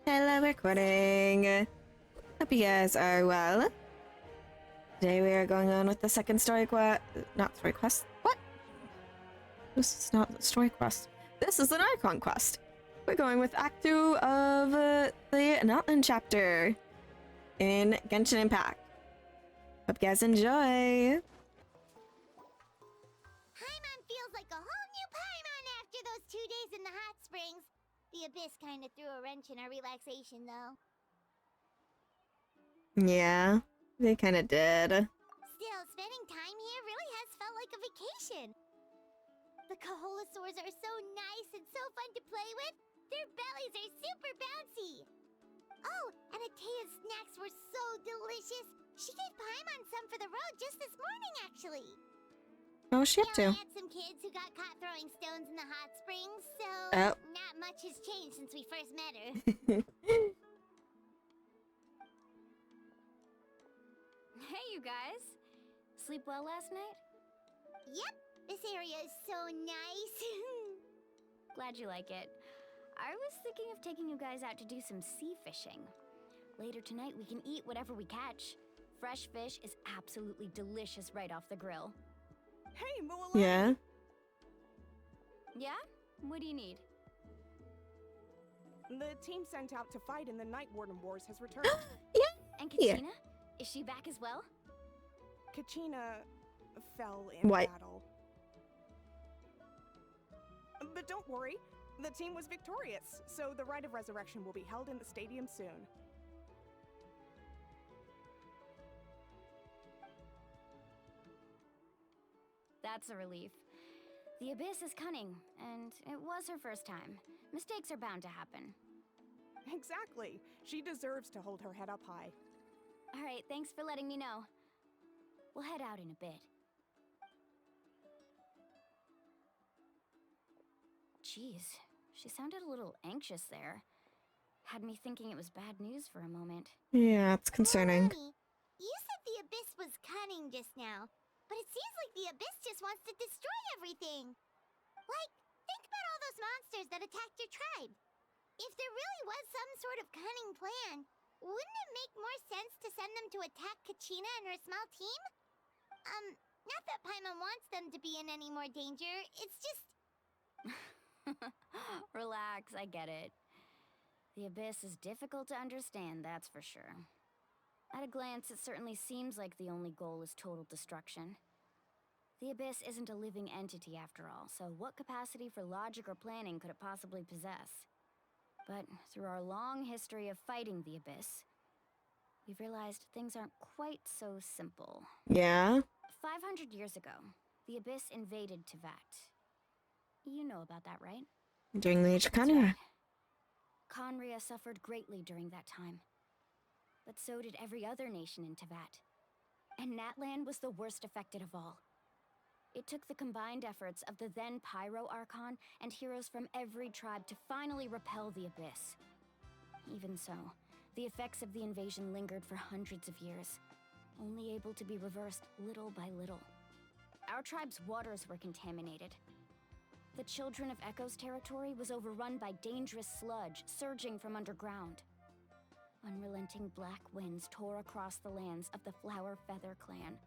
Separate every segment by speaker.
Speaker 1: Hello, recording. Hope you guys are well. Today we are going on with the second story quest. Not story quest. What? This is not the story quest. This is an Archon quest. We're going with Act 2 of the Outland chapter in Genshin Impact. Hope you guys enjoy.
Speaker 2: Paimon feels like a whole new Paimon after those 2 days in the hot springs. The Abyss kind of threw a wrench in our relaxation, though.
Speaker 1: Yeah, they kind of did.
Speaker 2: Still, spending time here really has felt like a vacation. The Kaholasaurs are so nice and so fun to play with. Their bellies are super bouncy. Oh, and Atea's snacks were so delicious. She gave Paimon some for the road just this morning, actually.
Speaker 1: Oh, she up to?
Speaker 2: I had some kids who got caught throwing stones in the hot springs, so not much has changed since we first met her.
Speaker 3: Hey, you guys. Sleep well last night?
Speaker 2: Yep, this area is so nice.
Speaker 3: Glad you like it. I was thinking of taking you guys out to do some sea fishing. Later tonight, we can eat whatever we catch. Fresh fish is absolutely delicious right off the grill.
Speaker 4: Hey, Moala!
Speaker 1: Yeah?
Speaker 3: Yeah? What do you need?
Speaker 4: The team sent out to fight in the Night Warden Wars has returned.
Speaker 3: And Kachina? Is she back as well?
Speaker 4: Kachina fell in battle. But don't worry, the team was victorious, so the rite of resurrection will be held in the stadium soon.
Speaker 3: That's a relief. The Abyss is cunning, and it was her first time. Mistakes are bound to happen.
Speaker 4: Exactly. She deserves to hold her head up high.
Speaker 3: All right, thanks for letting me know. We'll head out in a bit. Jeez, she sounded a little anxious there. Had me thinking it was bad news for a moment.
Speaker 1: Yeah, it's concerning.
Speaker 2: Honey, you said the Abyss was cunning just now, but it seems like the Abyss just wants to destroy everything. Like, think about all those monsters that attacked your tribe. If there really was some sort of cunning plan, wouldn't it make more sense to send them to attack Kachina and her small team? Not that Paimon wants them to be in any more danger, it's just...
Speaker 3: Relax, I get it. The Abyss is difficult to understand, that's for sure. At a glance, it certainly seems like the only goal is total destruction. The Abyss isn't a living entity after all, so what capacity for logic or planning could it possibly possess? But through our long history of fighting the Abyss, we've realized things aren't quite so simple.
Speaker 1: Yeah?
Speaker 3: 500 years ago, the Abyss invaded Teyvat. You know about that, right?
Speaker 1: During the Age of Conria.
Speaker 3: Conria suffered greatly during that time. But so did every other nation in Teyvat. And Natlan was the worst affected of all. It took the combined efforts of the then Pyro Archon and heroes from every tribe to finally repel the Abyss. Even so, the effects of the invasion lingered for hundreds of years, only able to be reversed little by little. Our tribe's waters were contaminated. The Children of Echo's territory was overrun by dangerous sludge surging from underground. Unrelenting black winds tore across the lands of the Flower Feather clan.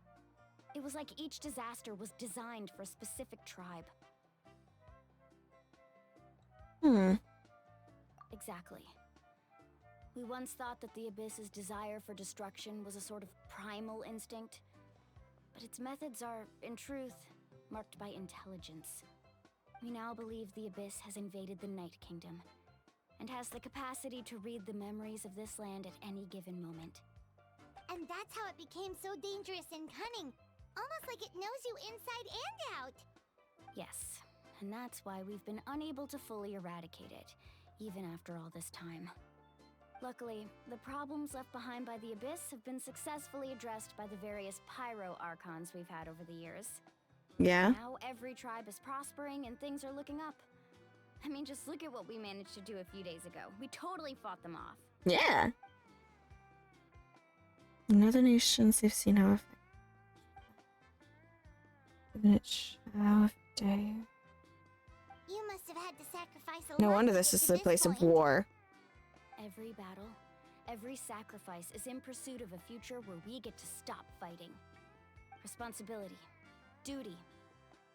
Speaker 3: It was like each disaster was designed for a specific tribe. Exactly. We once thought that the Abyss's desire for destruction was a sort of primal instinct, but its methods are, in truth, marked by intelligence. We now believe the Abyss has invaded the Night Kingdom, and has the capacity to read the memories of this land at any given moment.
Speaker 2: And that's how it became so dangerous and cunning. Almost like it knows you inside and out.
Speaker 3: Yes, and that's why we've been unable to fully eradicate it, even after all this time. Luckily, the problems left behind by the Abyss have been successfully addressed by the various Pyro Archons we've had over the years.
Speaker 1: Yeah?
Speaker 3: Now every tribe is prospering and things are looking up. I mean, just look at what we managed to do a few days ago. We totally fought them off.
Speaker 1: Yeah. In other nations, they've seen how day.
Speaker 2: You must have had to sacrifice a lot.
Speaker 1: No wonder this is the place of war.
Speaker 3: Every battle, every sacrifice is in pursuit of a future where we get to stop fighting. Responsibility, duty,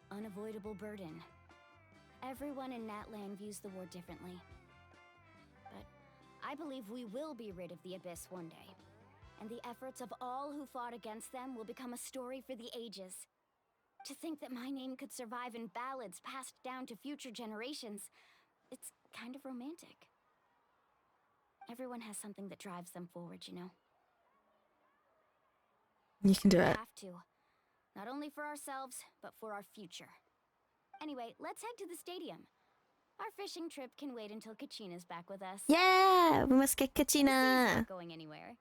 Speaker 3: unavoidable burden. Everyone in Natlan views the war differently. But I believe we will be rid of the Abyss one day. And the efforts of all who fought against them will become a story for the ages. To think that my name could survive in ballads passed down to future generations, it's kind of romantic. Everyone has something that drives them forward, you know?
Speaker 1: You can do
Speaker 3: We
Speaker 1: it.
Speaker 3: have to. Not only for ourselves, but for our future. Anyway, let's head to the stadium. Our fishing trip can wait until Kachina's back with us.
Speaker 1: Yeah, we must get
Speaker 3: The sea's
Speaker 1: Kachina.
Speaker 3: not going anywhere.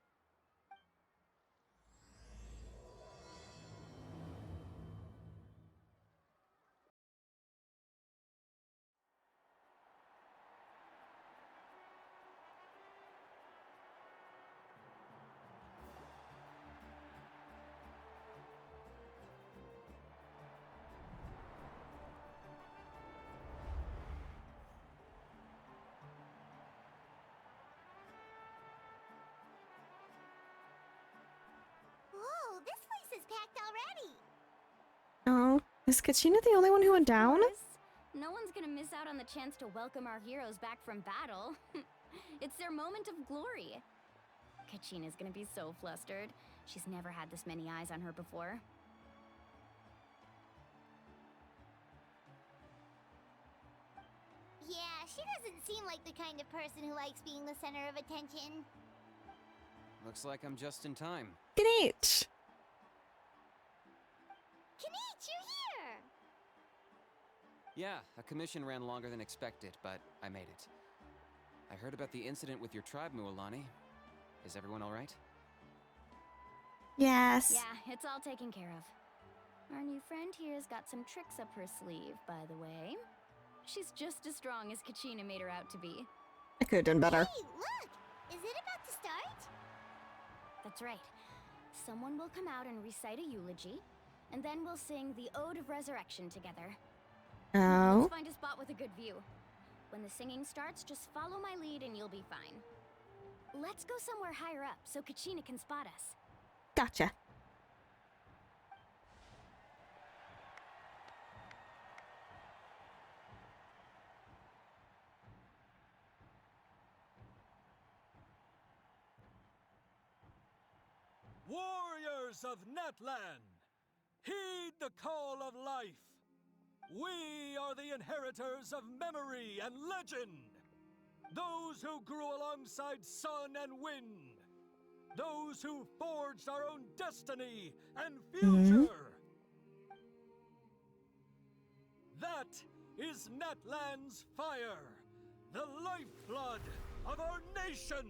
Speaker 2: Whoa, this place is packed already.
Speaker 1: Oh, is Kachina the only one who went down?
Speaker 3: Of course. No one's gonna miss out on the chance to welcome our heroes back from battle. It's their moment of glory. Kachina's gonna be so flustered. She's never had this many eyes on her before.
Speaker 2: Yeah, she doesn't seem like the kind of person who likes being the center of attention.
Speaker 5: Looks like I'm just in time.
Speaker 1: Ganich.
Speaker 2: Kanich, you're here!
Speaker 5: Yeah, a commission ran longer than expected, but I made it. I heard about the incident with your tribe, Mualani. Is everyone alright?
Speaker 1: Yes.
Speaker 3: Yeah, it's all taken care of. Our new friend here's got some tricks up her sleeve, by the way. She's just as strong as Kachina made her out to be.
Speaker 1: I could have done better.
Speaker 2: Hey, look! Is it about to start?
Speaker 3: That's right. Someone will come out and recite a eulogy, and then we'll sing the Ode of Resurrection together.
Speaker 1: Oh.
Speaker 3: Let's find a spot with a good view. When the singing starts, just follow my lead and you'll be fine. Let's go somewhere higher up so Kachina can spot us.
Speaker 1: Gotcha.
Speaker 6: Warriors of Natlan, heed the call of life. We are the inheritors of memory and legend. Those who grew alongside sun and wind. Those who forged our own destiny and future. That is Natlan's fire, the lifeblood of our nation.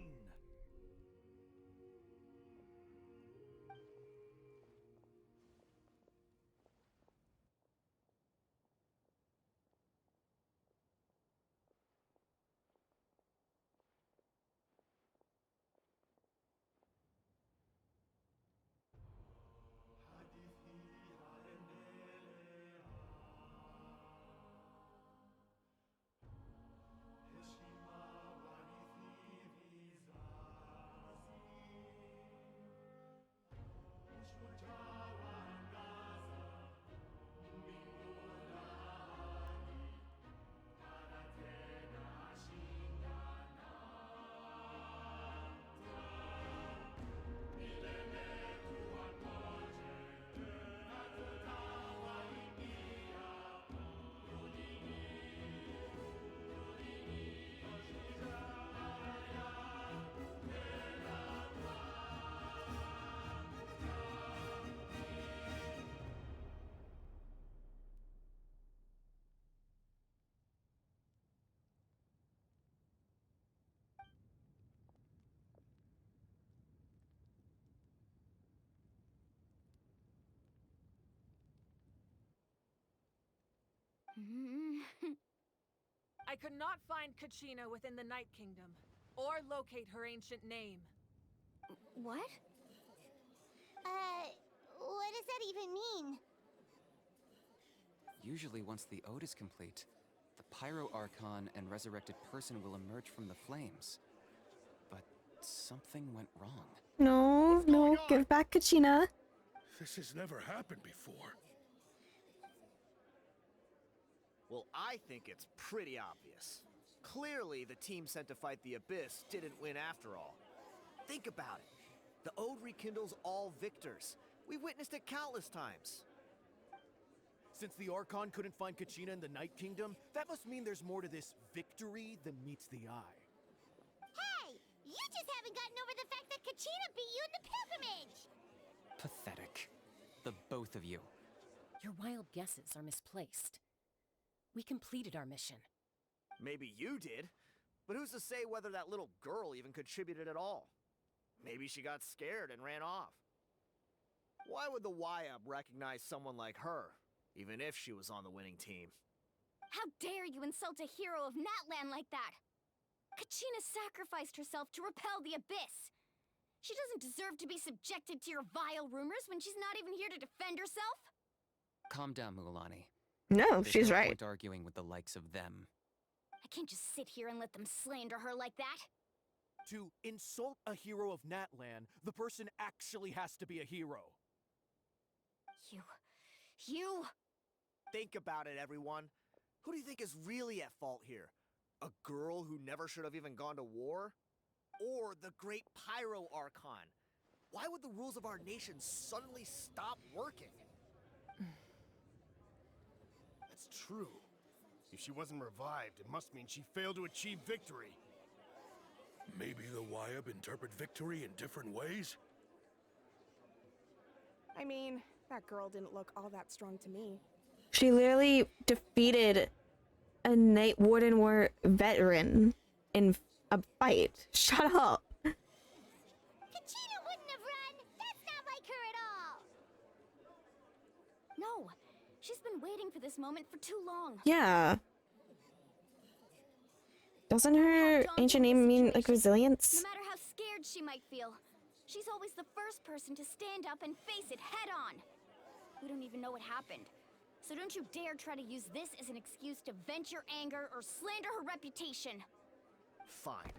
Speaker 7: I could not find Kachina within the Night Kingdom, or locate her ancient name.
Speaker 3: What?
Speaker 2: What does that even mean?
Speaker 5: Usually once the ode is complete, the Pyro Archon and resurrected person will emerge from the flames. something went wrong.
Speaker 1: No,
Speaker 8: What's going
Speaker 1: no,
Speaker 8: on?
Speaker 1: give back Kachina.
Speaker 8: This has never happened before.
Speaker 9: Well, I think it's pretty obvious. Clearly, the team sent to fight the Abyss didn't win after all. Think about it. The Ode rekindles all victors. We witnessed it countless times.
Speaker 10: Since the Archon couldn't find Kachina in the Night Kingdom, that must mean there's more to this victory than meets the eye.
Speaker 2: Hey! You just haven't gotten over the fact that Kachina beat you in the pilgrimage!
Speaker 5: Pathetic. The both of you.
Speaker 11: Your wild guesses are misplaced. We completed our mission.
Speaker 9: Maybe you did, but who's to say whether that little girl even contributed at all? Maybe she got scared and ran off. Why would the YUB recognize someone like her, even if she was on the winning team?
Speaker 3: How dare you insult a hero of Natlan like that? Kachina sacrificed herself to repel the Abyss. She doesn't deserve to be subjected to your vile rumors when she's not even here to defend herself.
Speaker 5: Calm down, Mualani.
Speaker 1: No,
Speaker 5: There's
Speaker 1: she's
Speaker 5: no
Speaker 1: right.
Speaker 5: point arguing with the likes of them.
Speaker 3: I can't just sit here and let them slander her like that.
Speaker 10: To insult a hero of Natlan, the person actually has to be a hero.
Speaker 3: You...
Speaker 9: Think about it, everyone. Who do you think is really at fault here? A girl who never should have even gone to war? Or the great Pyro Archon? Why would the rules of our nation suddenly stop working?
Speaker 8: That's true. If she wasn't revived, it must mean she failed to achieve victory. Maybe the YUB interpret victory in different ways?
Speaker 4: I mean, that girl didn't look all that strong to me.
Speaker 1: She literally defeated a Night Warden War veteran in a fight. Shut up.
Speaker 2: Kachina wouldn't have run! That's not like her at all!
Speaker 3: No. She's been waiting for this moment for too long.
Speaker 1: Yeah. Doesn't her ancient name mean like resilience?
Speaker 3: No matter how scared she might feel, she's always the first person to stand up and face it head on. We don't even know what happened. So don't you dare try to use this as an excuse to vent your anger or slander her reputation.
Speaker 9: Fine.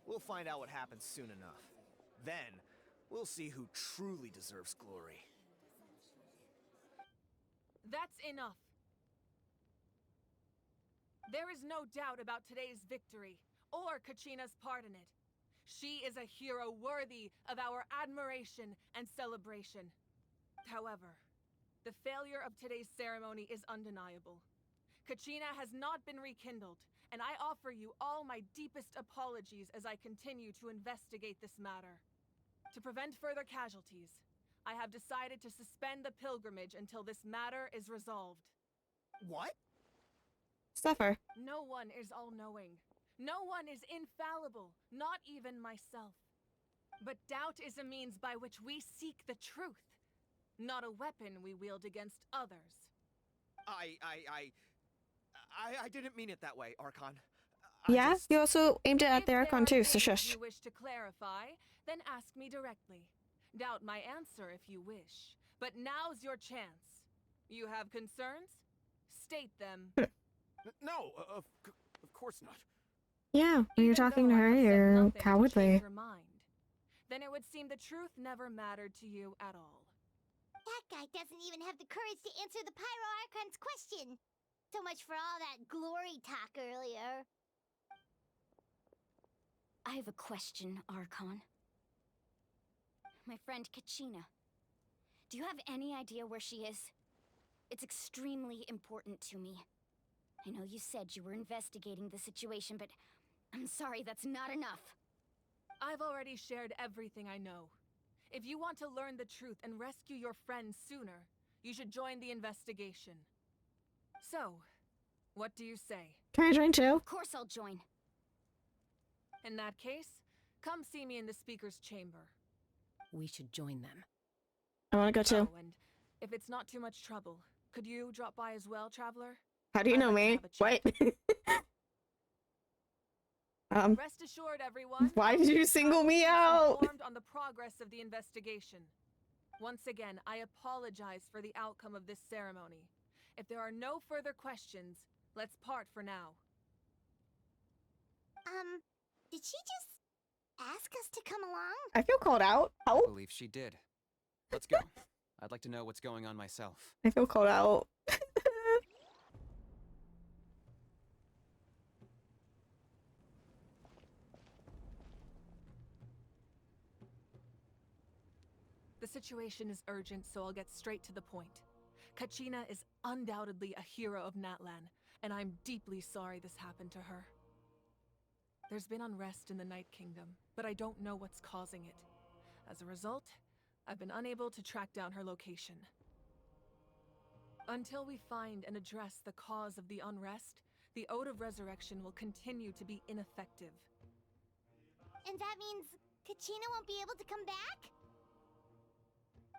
Speaker 9: We'll find out what happens soon enough. Then, we'll see who truly deserves glory.
Speaker 7: That's enough. There is no doubt about today's victory, or Kachina's part in it. She is a hero worthy of our admiration and celebration. However, the failure of today's ceremony is undeniable. Kachina has not been rekindled, and I offer you all my deepest apologies as I continue to investigate this matter. To prevent further casualties, I have decided to suspend the pilgrimage until this matter is resolved.
Speaker 9: What?
Speaker 1: Suffer.
Speaker 7: No one is all-knowing. No one is infallible, not even myself. But doubt is a means by which we seek the truth, not a weapon we wield against others.
Speaker 9: I didn't mean it that way, Archon.
Speaker 1: Yeah, you also aimed it at
Speaker 7: If
Speaker 1: the
Speaker 7: there
Speaker 1: Archon
Speaker 7: are
Speaker 1: too, so
Speaker 7: things
Speaker 1: shush.
Speaker 7: you wish to clarify, then ask me directly. Doubt my answer if you wish. But now's your chance. You have concerns? State them.
Speaker 10: No, of course not.
Speaker 1: Yeah, when you're
Speaker 7: Even
Speaker 1: talking
Speaker 7: though
Speaker 1: to
Speaker 7: I
Speaker 1: her,
Speaker 7: have said
Speaker 1: you're
Speaker 7: nothing to
Speaker 1: cowardly.
Speaker 7: change your mind, then it would seem the truth never mattered to you at all.
Speaker 2: That guy doesn't even have the courage to answer the Pyro Archon's question. So much for all that glory talk earlier.
Speaker 3: I have a question, Archon. My friend Kachina. Do you have any idea where she is? It's extremely important to me. I know you said you were investigating the situation, but I'm sorry, that's not enough.
Speaker 7: I've already shared everything I know. If you want to learn the truth and rescue your friends sooner, you should join the investigation. So, what do you say?
Speaker 1: Can I join too?
Speaker 3: Of course I'll join.
Speaker 7: In that case, come see me in the speaker's chamber.
Speaker 11: We should join them.
Speaker 1: I want to go too.
Speaker 7: Oh, and if it's not too much trouble, could you drop by as well, traveler?
Speaker 1: How do you
Speaker 7: I'd
Speaker 1: know
Speaker 7: like to
Speaker 1: me?
Speaker 7: have a chat.
Speaker 1: What?
Speaker 7: Rest assured, everyone.
Speaker 1: Why did you single me out?
Speaker 7: Informed on the progress of the investigation. Once again, I apologize for the outcome of this ceremony. If there are no further questions, let's part for now.
Speaker 2: Did she just ask us to come along?
Speaker 1: I feel called out.
Speaker 5: I
Speaker 1: Help.
Speaker 5: believe she did. Let's go. I'd like to know what's going on myself.
Speaker 1: I feel called out.
Speaker 7: The situation is urgent, so I'll get straight to the point. Kachina is undoubtedly a hero of Natlan, and I'm deeply sorry this happened to her. There's been unrest in the Night Kingdom, but I don't know what's causing it. As a result, I've been unable to track down her location. Until we find and address the cause of the unrest, the Ode of Resurrection will continue to be ineffective.
Speaker 2: And that means Kachina won't be able to come back?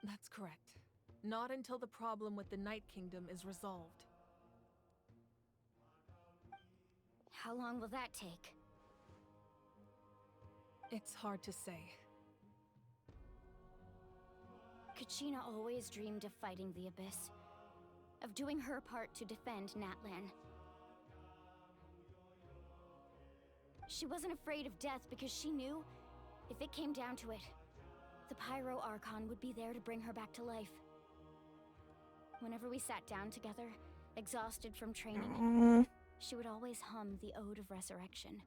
Speaker 7: That's correct. Not until the problem with the Night Kingdom is resolved.
Speaker 3: How long will that take?
Speaker 7: It's hard to say.
Speaker 3: Kachina always dreamed of fighting the Abyss. Of doing her part to defend Natlan. She wasn't afraid of death because she knew, if it came down to it, the Pyro Archon would be there to bring her back to life. Whenever we sat down together, exhausted from training, she would always hum the Ode of Resurrection.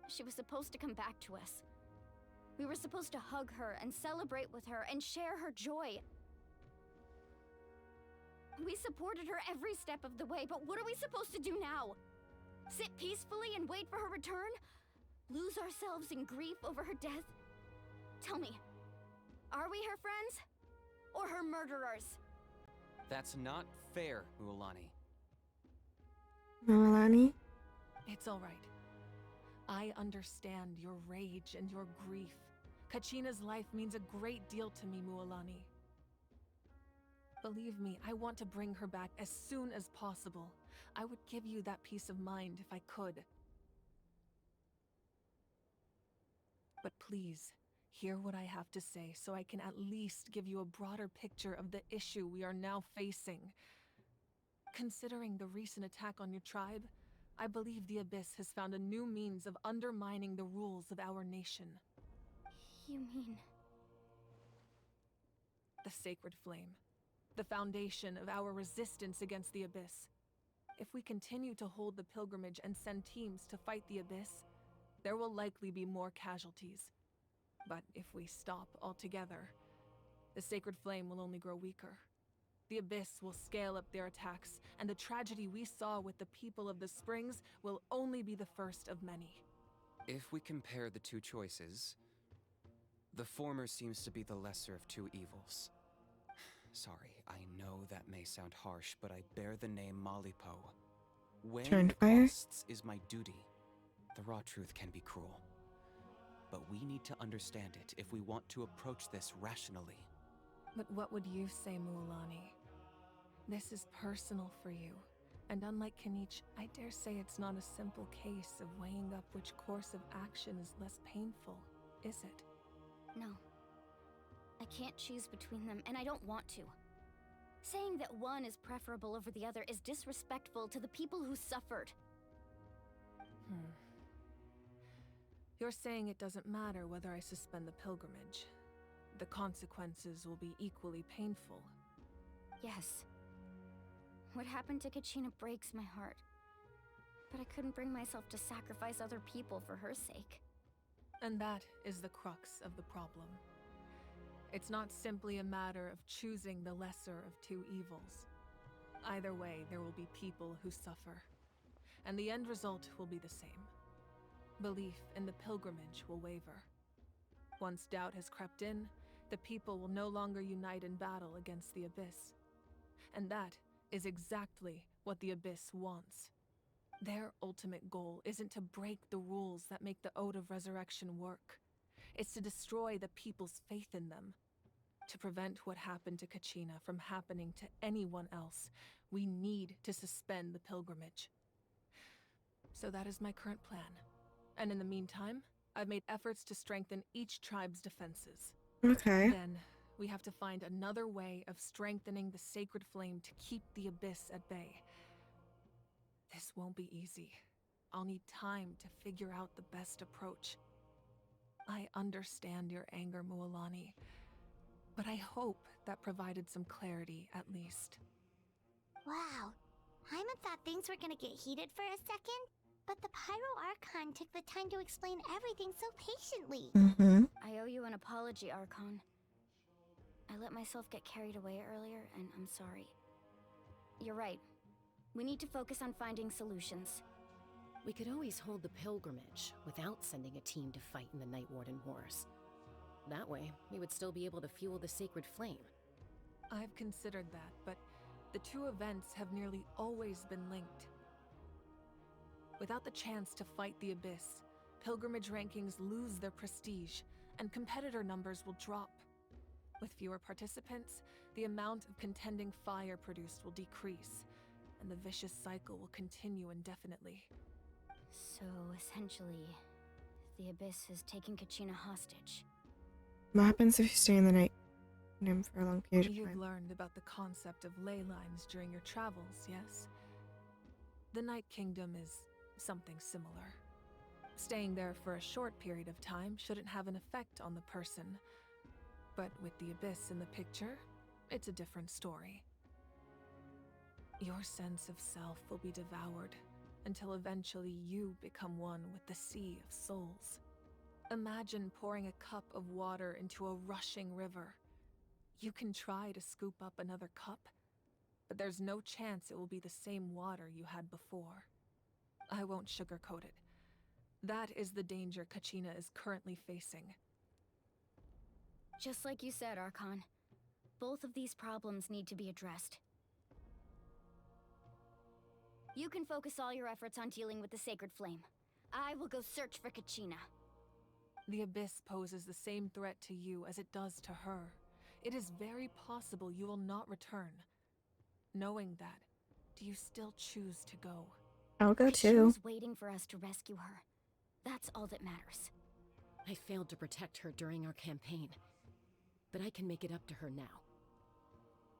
Speaker 3: She was supposed to come back to us. We were supposed to hug her and celebrate with her and share her joy. We supported her every step of the way, but what are we supposed to do now? Sit peacefully and wait for her return? Lose ourselves in grief over her death? Tell me, are we her friends? Or her murderers?
Speaker 5: That's not fair, Mualani.
Speaker 1: Mualani?
Speaker 7: It's all right. I understand your rage and your grief. Kachina's life means a great deal to me, Mualani. Believe me, I want to bring her back as soon as possible. I would give you that peace of mind if I could. But please, hear what I have to say so I can at least give you a broader picture of the issue we are now facing. Considering the recent attack on your tribe, I believe the Abyss has found a new means of undermining the rules of our nation.
Speaker 3: You mean...
Speaker 7: The Sacred Flame. The foundation of our resistance against the Abyss. If we continue to hold the pilgrimage and send teams to fight the Abyss, there will likely be more casualties. But if we stop altogether, the Sacred Flame will only grow weaker. The Abyss will scale up their attacks, and the tragedy we saw with the people of the Springs will only be the first of many.
Speaker 5: If we compare the two choices, the former seems to be the lesser of two evils. Sorry, I know that may sound harsh, but I bear the name Malipo. Weighing the costs is my duty. The raw truth can be cruel. But we need to understand it if we want to approach this rationally.
Speaker 7: But what would you say, Mualani? This is personal for you. And unlike Kanich, I dare say it's not a simple case of weighing up which course of action is less painful, is it?
Speaker 3: No. I can't choose between them, and I don't want to. Saying that one is preferable over the other is disrespectful to the people who suffered.
Speaker 7: You're saying it doesn't matter whether I suspend the pilgrimage. The consequences will be equally painful.
Speaker 3: Yes. What happened to Kachina breaks my heart. But I couldn't bring myself to sacrifice other people for her sake.
Speaker 7: And that is the crux of the problem. It's not simply a matter of choosing the lesser of two evils. Either way, there will be people who suffer. And the end result will be the same. Belief in the pilgrimage will waver. Once doubt has crept in, the people will no longer unite in battle against the Abyss. And that is exactly what the Abyss wants. Their ultimate goal isn't to break the rules that make the Ode of Resurrection work. It's to destroy the people's faith in them. To prevent what happened to Kachina from happening to anyone else, we need to suspend the pilgrimage. So that is my current plan. And in the meantime, I've made efforts to strengthen each tribe's defenses.
Speaker 1: Okay.
Speaker 7: Then, we have to find another way of strengthening the Sacred Flame to keep the Abyss at bay. This won't be easy. I'll need time to figure out the best approach. I understand your anger, Mualani, but I hope that provided some clarity, at least.
Speaker 2: Wow. Hyman thought things were gonna get heated for a second, but the Pyro Archon took the time to explain everything so patiently.
Speaker 1: Mm-hmm.
Speaker 3: I owe you an apology, Archon. I let myself get carried away earlier, and I'm sorry. You're right. We need to focus on finding solutions.
Speaker 11: We could always hold the pilgrimage without sending a team to fight in the Night Warden Wars. That way, we would still be able to fuel the sacred flame.
Speaker 7: I've considered that, but the two events have nearly always been linked. Without the chance to fight the Abyss, pilgrimage rankings lose their prestige, and competitor numbers will drop. With fewer participants, the amount of contending fire produced will decrease, and the vicious cycle will continue indefinitely.
Speaker 3: So, essentially, the Abyss has taken Kachina hostage.
Speaker 1: What happens if you stay in the night kingdom for a long period of
Speaker 7: You've
Speaker 1: time?
Speaker 7: learned about the concept of ley lines during your travels, yes? The Night Kingdom is something similar. Staying there for a short period of time shouldn't have an effect on the person. But with the Abyss in the picture, it's a different story. Your sense of self will be devoured until eventually you become one with the Sea of Souls. Imagine pouring a cup of water into a rushing river. You can try to scoop up another cup, but there's no chance it will be the same water you had before. I won't sugarcoat it. That is the danger Kachina is currently facing.
Speaker 3: Just like you said, Archon. Both of these problems need to be addressed. You can focus all your efforts on dealing with the Sacred Flame. I will go search for Kachina.
Speaker 7: The Abyss poses the same threat to you as it does to her. It is very possible you will not return. Knowing that, do you still choose to go?
Speaker 1: I'll go
Speaker 3: She
Speaker 1: too.
Speaker 3: was waiting for us to rescue her. That's all that matters.
Speaker 11: I failed to protect her during our campaign, but I can make it up to her now.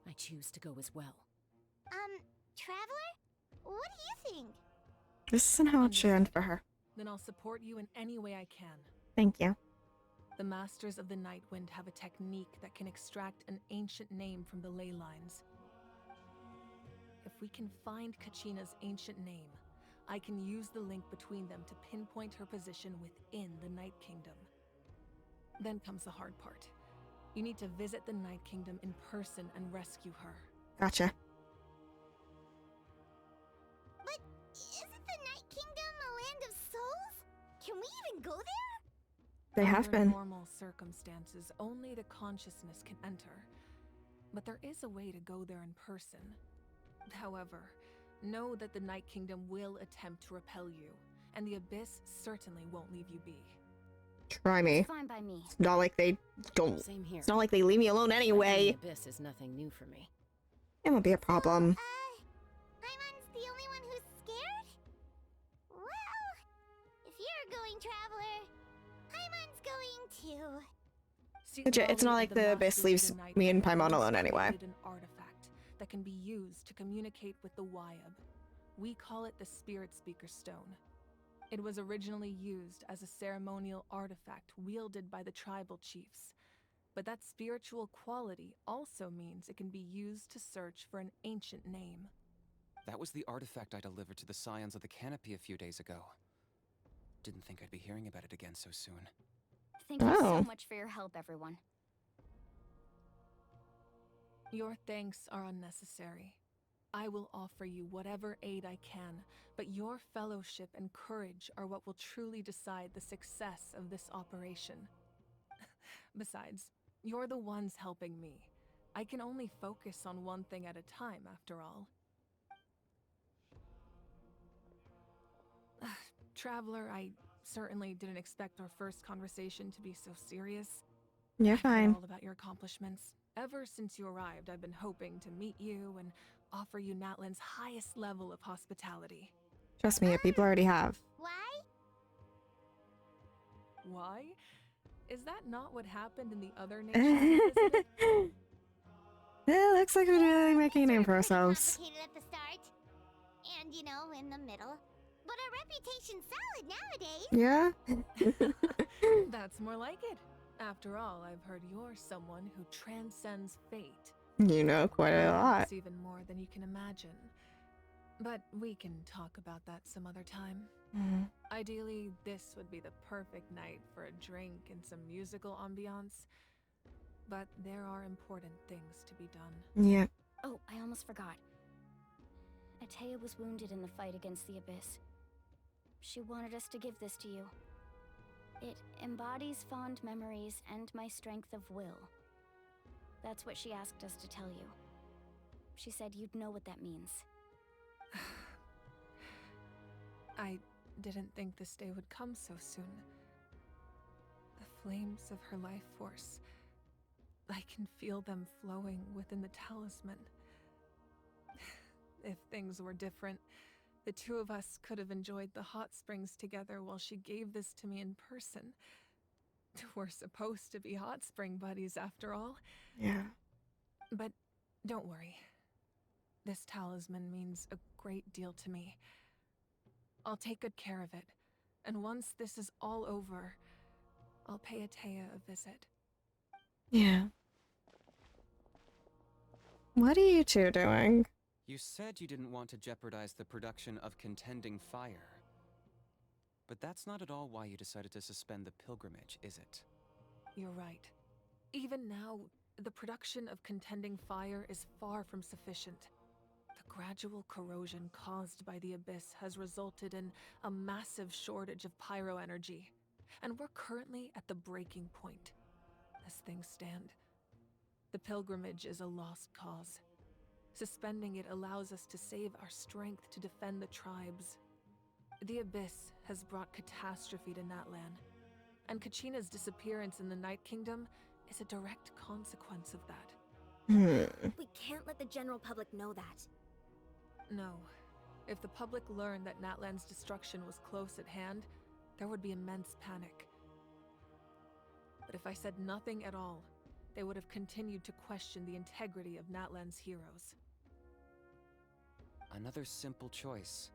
Speaker 11: I choose to go as well.
Speaker 2: Traveler? What do you think?
Speaker 1: This isn't how it should end for her.
Speaker 7: Then I'll support you in any way I can.
Speaker 1: Thank you.
Speaker 7: The Masters of the Nightwind have a technique that can extract an ancient name from the ley lines. If we can find Kachina's ancient name, I can use the link between them to pinpoint her position within the Night Kingdom. Then comes the hard part. You need to visit the Night Kingdom in person and rescue her.
Speaker 1: Gotcha.
Speaker 2: But isn't the Night Kingdom a land of souls? Can we even go there?
Speaker 1: They have
Speaker 7: Under
Speaker 1: been.
Speaker 7: normal circumstances, only the consciousness can enter. But there is a way to go there in person. However, know that the Night Kingdom will attempt to repel you, and the Abyss certainly won't leave you be.
Speaker 1: Try me.
Speaker 3: It's fine by me.
Speaker 1: It's not like they don't.
Speaker 11: Same here.
Speaker 1: It's not like they leave me alone anyway.
Speaker 11: The Abyss is nothing new for me.
Speaker 1: It won't be a problem.
Speaker 2: Hyman's the only one who's scared? Well, if you're going, Traveler, Hyman's going too.
Speaker 7: See,
Speaker 1: Legit, it's not
Speaker 7: Raleigh
Speaker 1: like
Speaker 7: of
Speaker 1: the
Speaker 7: Masters
Speaker 1: Abyss
Speaker 7: of
Speaker 1: leaves
Speaker 7: the Night
Speaker 1: me and
Speaker 7: Kingdom
Speaker 1: Paimon
Speaker 7: once
Speaker 1: alone anyway.
Speaker 7: created an artifact that can be used to communicate with the Wyab. We call it the Spirit Speaker Stone. It was originally used as a ceremonial artifact wielded by the tribal chiefs. But that spiritual quality also means it can be used to search for an ancient name.
Speaker 5: That was the artifact I delivered to the Scions of the Canopy a few days ago. Didn't think I'd be hearing about it again so soon.
Speaker 3: Thank you so
Speaker 1: Oh.
Speaker 3: much for your help, everyone.
Speaker 7: Your thanks are unnecessary. I will offer you whatever aid I can, but your fellowship and courage are what will truly decide the success of this operation. Besides, you're the ones helping me. I can only focus on one thing at a time, after all. Traveler, I certainly didn't expect our first conversation to be so serious.
Speaker 1: You're
Speaker 7: I've heard
Speaker 1: fine.
Speaker 7: all about your accomplishments. Ever since you arrived, I've been hoping to meet you and offer you Natlan's highest level of hospitality.
Speaker 1: Trust me, people already have.
Speaker 2: Why?
Speaker 7: Why? Is that not what happened in the other nations we visited?
Speaker 1: It looks like we're really making a name for
Speaker 2: Pretty
Speaker 1: ourselves.
Speaker 2: complicated at the start. And, in the middle. But our reputation's solid nowadays.
Speaker 1: Yeah?
Speaker 7: That's more like it. After all, I've heard you're someone who transcends fate.
Speaker 1: You know quite a lot.
Speaker 7: It's even more than you can imagine. But we can talk about that some other time.
Speaker 1: Mhm.
Speaker 7: Ideally, this would be the perfect night for a drink and some musical ambiance. But there are important things to be done.
Speaker 1: Yeah.
Speaker 3: Oh, I almost forgot. Atea was wounded in the fight against the Abyss. She wanted us to give this to you. It embodies fond memories and my strength of will. That's what she asked us to tell you. She said you'd know what that means.
Speaker 7: I didn't think this day would come so soon. The flames of her life force. I can feel them flowing within the talisman. If things were different, the two of us could have enjoyed the hot springs together while she gave this to me in person. We're supposed to be hot spring buddies after all.
Speaker 1: Yeah.
Speaker 7: But don't worry. This talisman means a great deal to me. I'll take good care of it. And once this is all over, I'll pay Atea a visit.
Speaker 1: Yeah. What are you two doing?
Speaker 5: You said you didn't want to jeopardize the production of Contending Fire. But that's not at all why you decided to suspend the pilgrimage, is it?
Speaker 7: You're right. Even now, the production of Contending Fire is far from sufficient. The gradual corrosion caused by the Abyss has resulted in a massive shortage of pyro energy, and we're currently at the breaking point. As things stand, the pilgrimage is a lost cause. Suspending it allows us to save our strength to defend the tribes. The Abyss has brought catastrophe to Natlan, and Kachina's disappearance in the Night Kingdom is a direct consequence of that.
Speaker 2: We can't let the general public know that.
Speaker 7: No. If the public learned that Natlan's destruction was close at hand, there would be immense panic. But if I said nothing at all, they would have continued to question the integrity of Natlan's heroes.
Speaker 5: Another simple choice.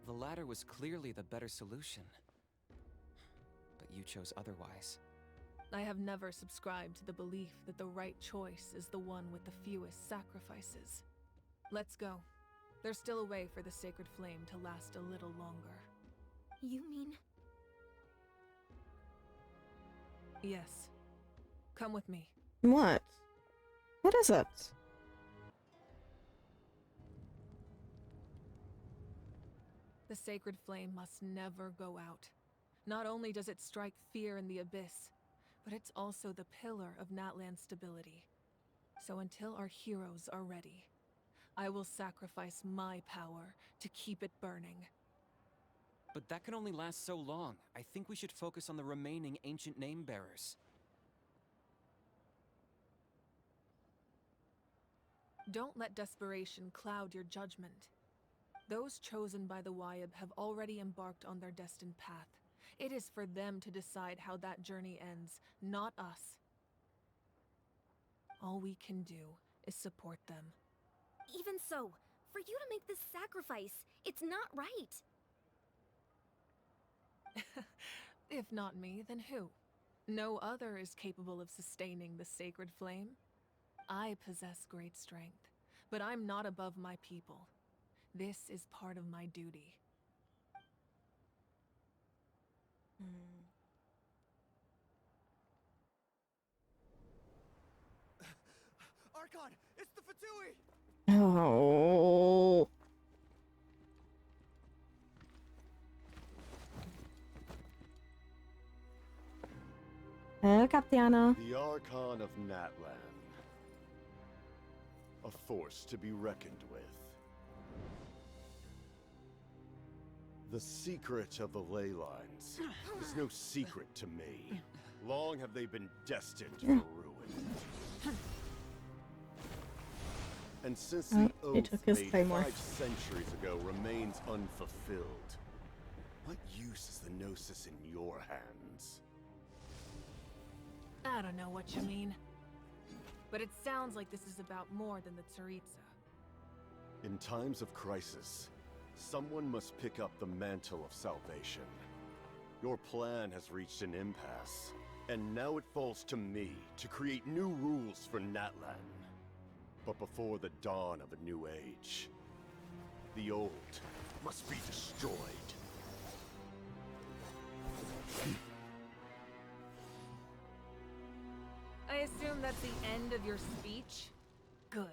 Speaker 5: The latter was clearly the better solution. But you chose otherwise.
Speaker 7: I have never subscribed to the belief that the right choice is the one with the fewest sacrifices. Let's go. There's still a way for the sacred flame to last a little longer.
Speaker 2: You mean?
Speaker 7: Yes. Come with me.
Speaker 1: What? What is it?
Speaker 7: The sacred flame must never go out. Not only does it strike fear in the Abyss, but it's also the pillar of Natlan's stability. So until our heroes are ready, I will sacrifice my power to keep it burning.
Speaker 5: But that can only last so long. I think we should focus on the remaining ancient name bearers.
Speaker 7: Don't let desperation cloud your judgment. Those chosen by the Wyab have already embarked on their destined path. It is for them to decide how that journey ends, not us. All we can do is support them.
Speaker 2: Even so, for you to make this sacrifice, it's not right.
Speaker 7: If not me, then who? No other is capable of sustaining the sacred flame. I possess great strength, but I'm not above my people. This is part of my duty.
Speaker 9: Archon, it's the Fatui!
Speaker 1: Oh. Hello, Captiana.
Speaker 8: The Archon of Natlan. A force to be reckoned with. The secret of the ley lines is no secret to me. Long have they been destined for ruin. And since the
Speaker 1: he
Speaker 8: oath
Speaker 1: took his
Speaker 8: made
Speaker 1: claymore.
Speaker 8: 5 centuries ago remains unfulfilled, what use is the Gnosis in your hands?
Speaker 7: I don't know what you mean. But it sounds like this is about more than the Tsaritsa.
Speaker 8: In times of crisis, someone must pick up the mantle of salvation. Your plan has reached an impasse, and now it falls to me to create new rules for Natlan. But before the dawn of a new age, the old must be destroyed.
Speaker 7: I assume that's the end of your speech? Good.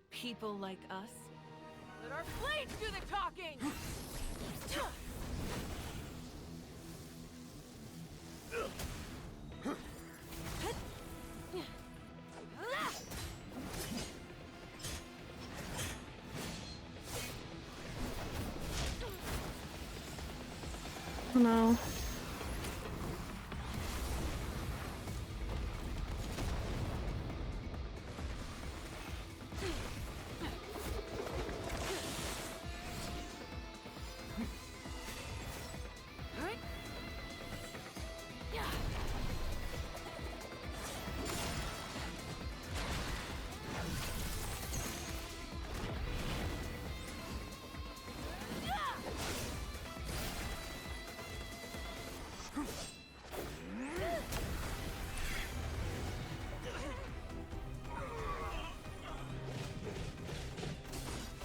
Speaker 7: People like us. Let our blades do the talking!
Speaker 1: Oh no.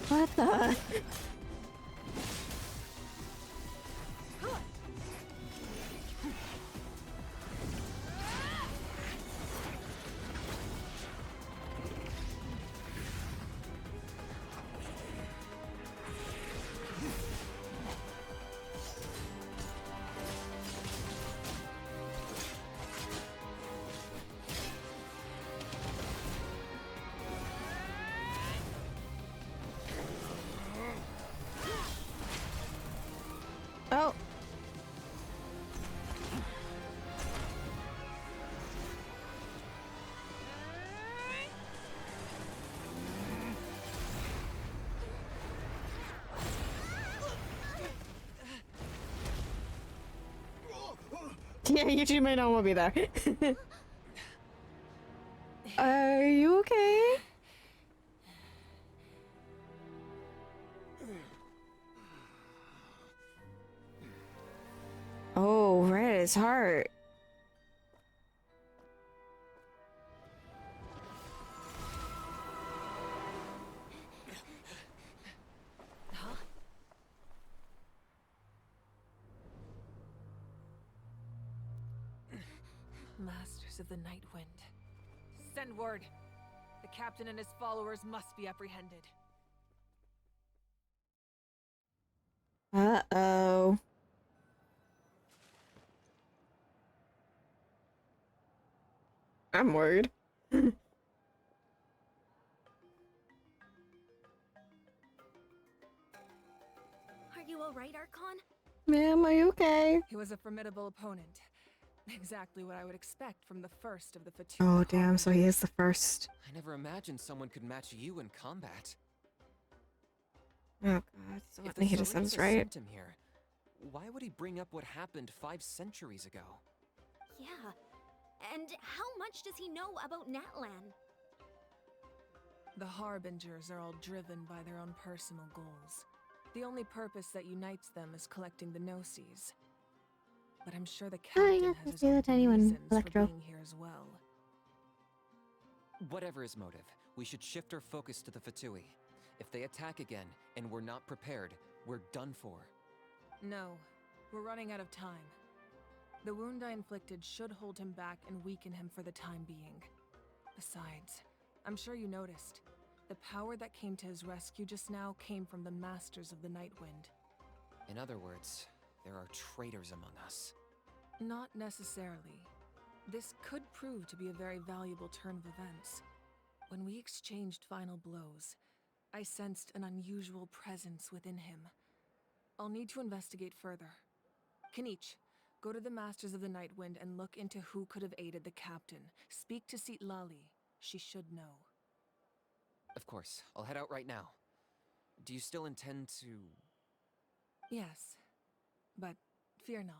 Speaker 1: What the? Oh. Yeah, you two may not want to be there. Are you okay? Oh, right at his heart.
Speaker 7: Huh? Masters of the Night Wind. Send word. The captain and his followers must be apprehended.
Speaker 1: Uh-oh. I'm worried.
Speaker 3: Are you alright, Archon?
Speaker 1: Ma'am, are you okay?
Speaker 7: He was a formidable opponent. Exactly what I would expect from the first of the Vtuber.
Speaker 1: Oh, damn, so he is the first.
Speaker 5: I never imagined someone could match you in combat.
Speaker 1: Oh god, so
Speaker 5: If
Speaker 1: what
Speaker 5: the
Speaker 1: he just
Speaker 5: Cerritos
Speaker 1: sounds right.
Speaker 5: sent him here, why would he bring up what happened 5 centuries ago?
Speaker 3: Yeah. And how much does he know about Natlan?
Speaker 7: The Harbingers are all driven by their own personal goals. The only purpose that unites them is collecting the Gnosis. But I'm sure the captain
Speaker 1: yeah,
Speaker 7: has
Speaker 1: let's
Speaker 7: his
Speaker 1: do the
Speaker 7: own
Speaker 1: tiny one,
Speaker 7: reasons
Speaker 1: Electro.
Speaker 7: for being here as well.
Speaker 5: Whatever his motive, we should shift our focus to the Fatui. If they attack again, and we're not prepared, we're done for.
Speaker 7: No, we're running out of time. The wound I inflicted should hold him back and weaken him for the time being. Besides, I'm sure you noticed, the power that came to his rescue just now came from the Masters of the Night Wind.
Speaker 5: In other words, there are traitors among us.
Speaker 7: Not necessarily. This could prove to be a very valuable turn of events. When we exchanged final blows, I sensed an unusual presence within him. I'll need to investigate further. Kanich, go to the Masters of the Night Wind and look into who could have aided the captain. Speak to Lali. She should know.
Speaker 5: Of course, I'll head out right now. Do you still intend to...
Speaker 7: Yes, but fear not.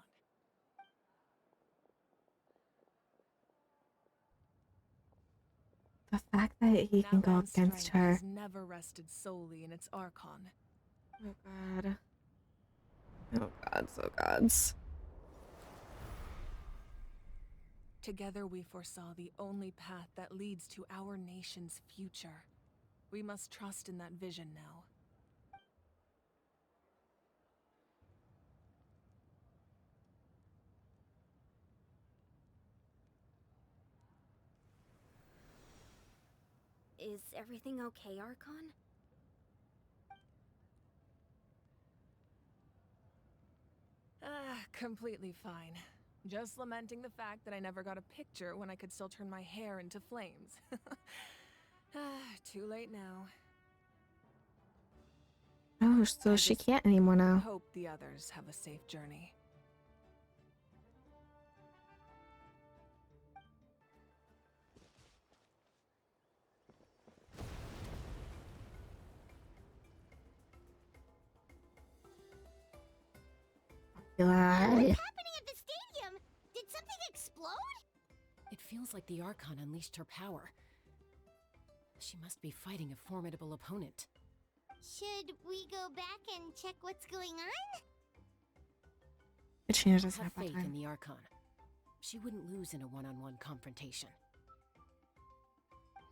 Speaker 1: The fact that he can go
Speaker 7: Natlan's
Speaker 1: against
Speaker 7: strength
Speaker 1: her.
Speaker 7: has never rested solely in its Archon.
Speaker 1: Oh god. Oh gods, oh gods.
Speaker 7: Together we foresaw the only path that leads to our nation's future. We must trust in that vision now.
Speaker 3: Is everything okay, Archon?
Speaker 7: Completely fine. Just lamenting the fact that I never got a picture when I could still turn my hair into flames. Too late now.
Speaker 1: Oh, so
Speaker 7: I
Speaker 1: she
Speaker 7: just
Speaker 1: can't anymore now.
Speaker 7: hope the others have a safe journey.
Speaker 1: God.
Speaker 2: What's happening at the stadium? Did something explode?
Speaker 11: It feels like the Archon unleashed her power. She must be fighting a formidable opponent.
Speaker 2: Should we go back and check what's going on?
Speaker 1: Kachina doesn't
Speaker 11: Have
Speaker 1: have that
Speaker 11: faith in
Speaker 1: time.
Speaker 11: the Archon. She wouldn't lose in a one-on-one confrontation.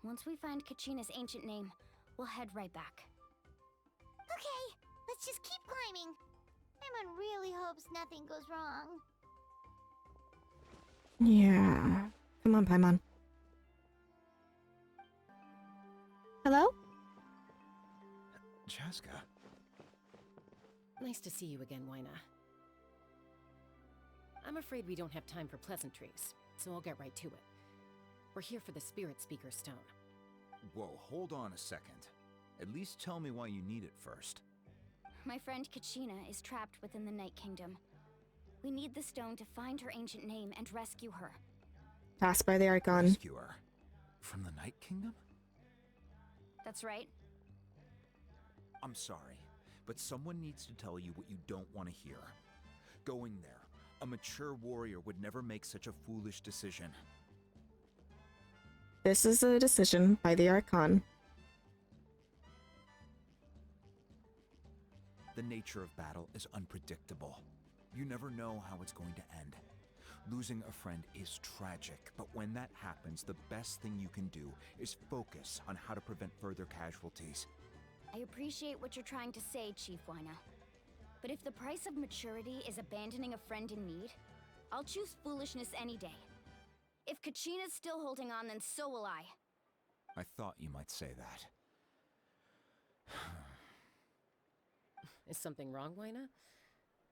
Speaker 3: Once we find Kachina's ancient name, we'll head right back.
Speaker 2: Okay, let's just keep climbing. Paimon really hopes nothing goes wrong.
Speaker 1: Yeah. Come on, Paimon. Hello?
Speaker 10: Chaska.
Speaker 11: Nice to see you again, Wyna. I'm afraid we don't have time for pleasantries, so I'll get right to it. We're here for the Spirit Speaker Stone.
Speaker 12: Whoa, hold on a second. At least tell me why you need it first.
Speaker 3: My friend Kachina is trapped within the Night Kingdom. We need the stone to find her ancient name and rescue her.
Speaker 1: Tasked by the Archon.
Speaker 12: Rescue her? From the Night Kingdom?
Speaker 3: That's right.
Speaker 12: I'm sorry, but someone needs to tell you what you don't want to hear. Going there, a mature warrior would never make such a foolish decision.
Speaker 1: This is a decision by the Archon.
Speaker 12: The nature of battle is unpredictable. You never know how it's going to end. Losing a friend is tragic, but when that happens, the best thing you can do is focus on how to prevent further casualties.
Speaker 3: I appreciate what you're trying to say, Chief Wyna. But if the price of maturity is abandoning a friend in need, I'll choose foolishness any day. If Kachina's still holding on, then so will I.
Speaker 12: I thought you might say that.
Speaker 11: Is something wrong, Wyna?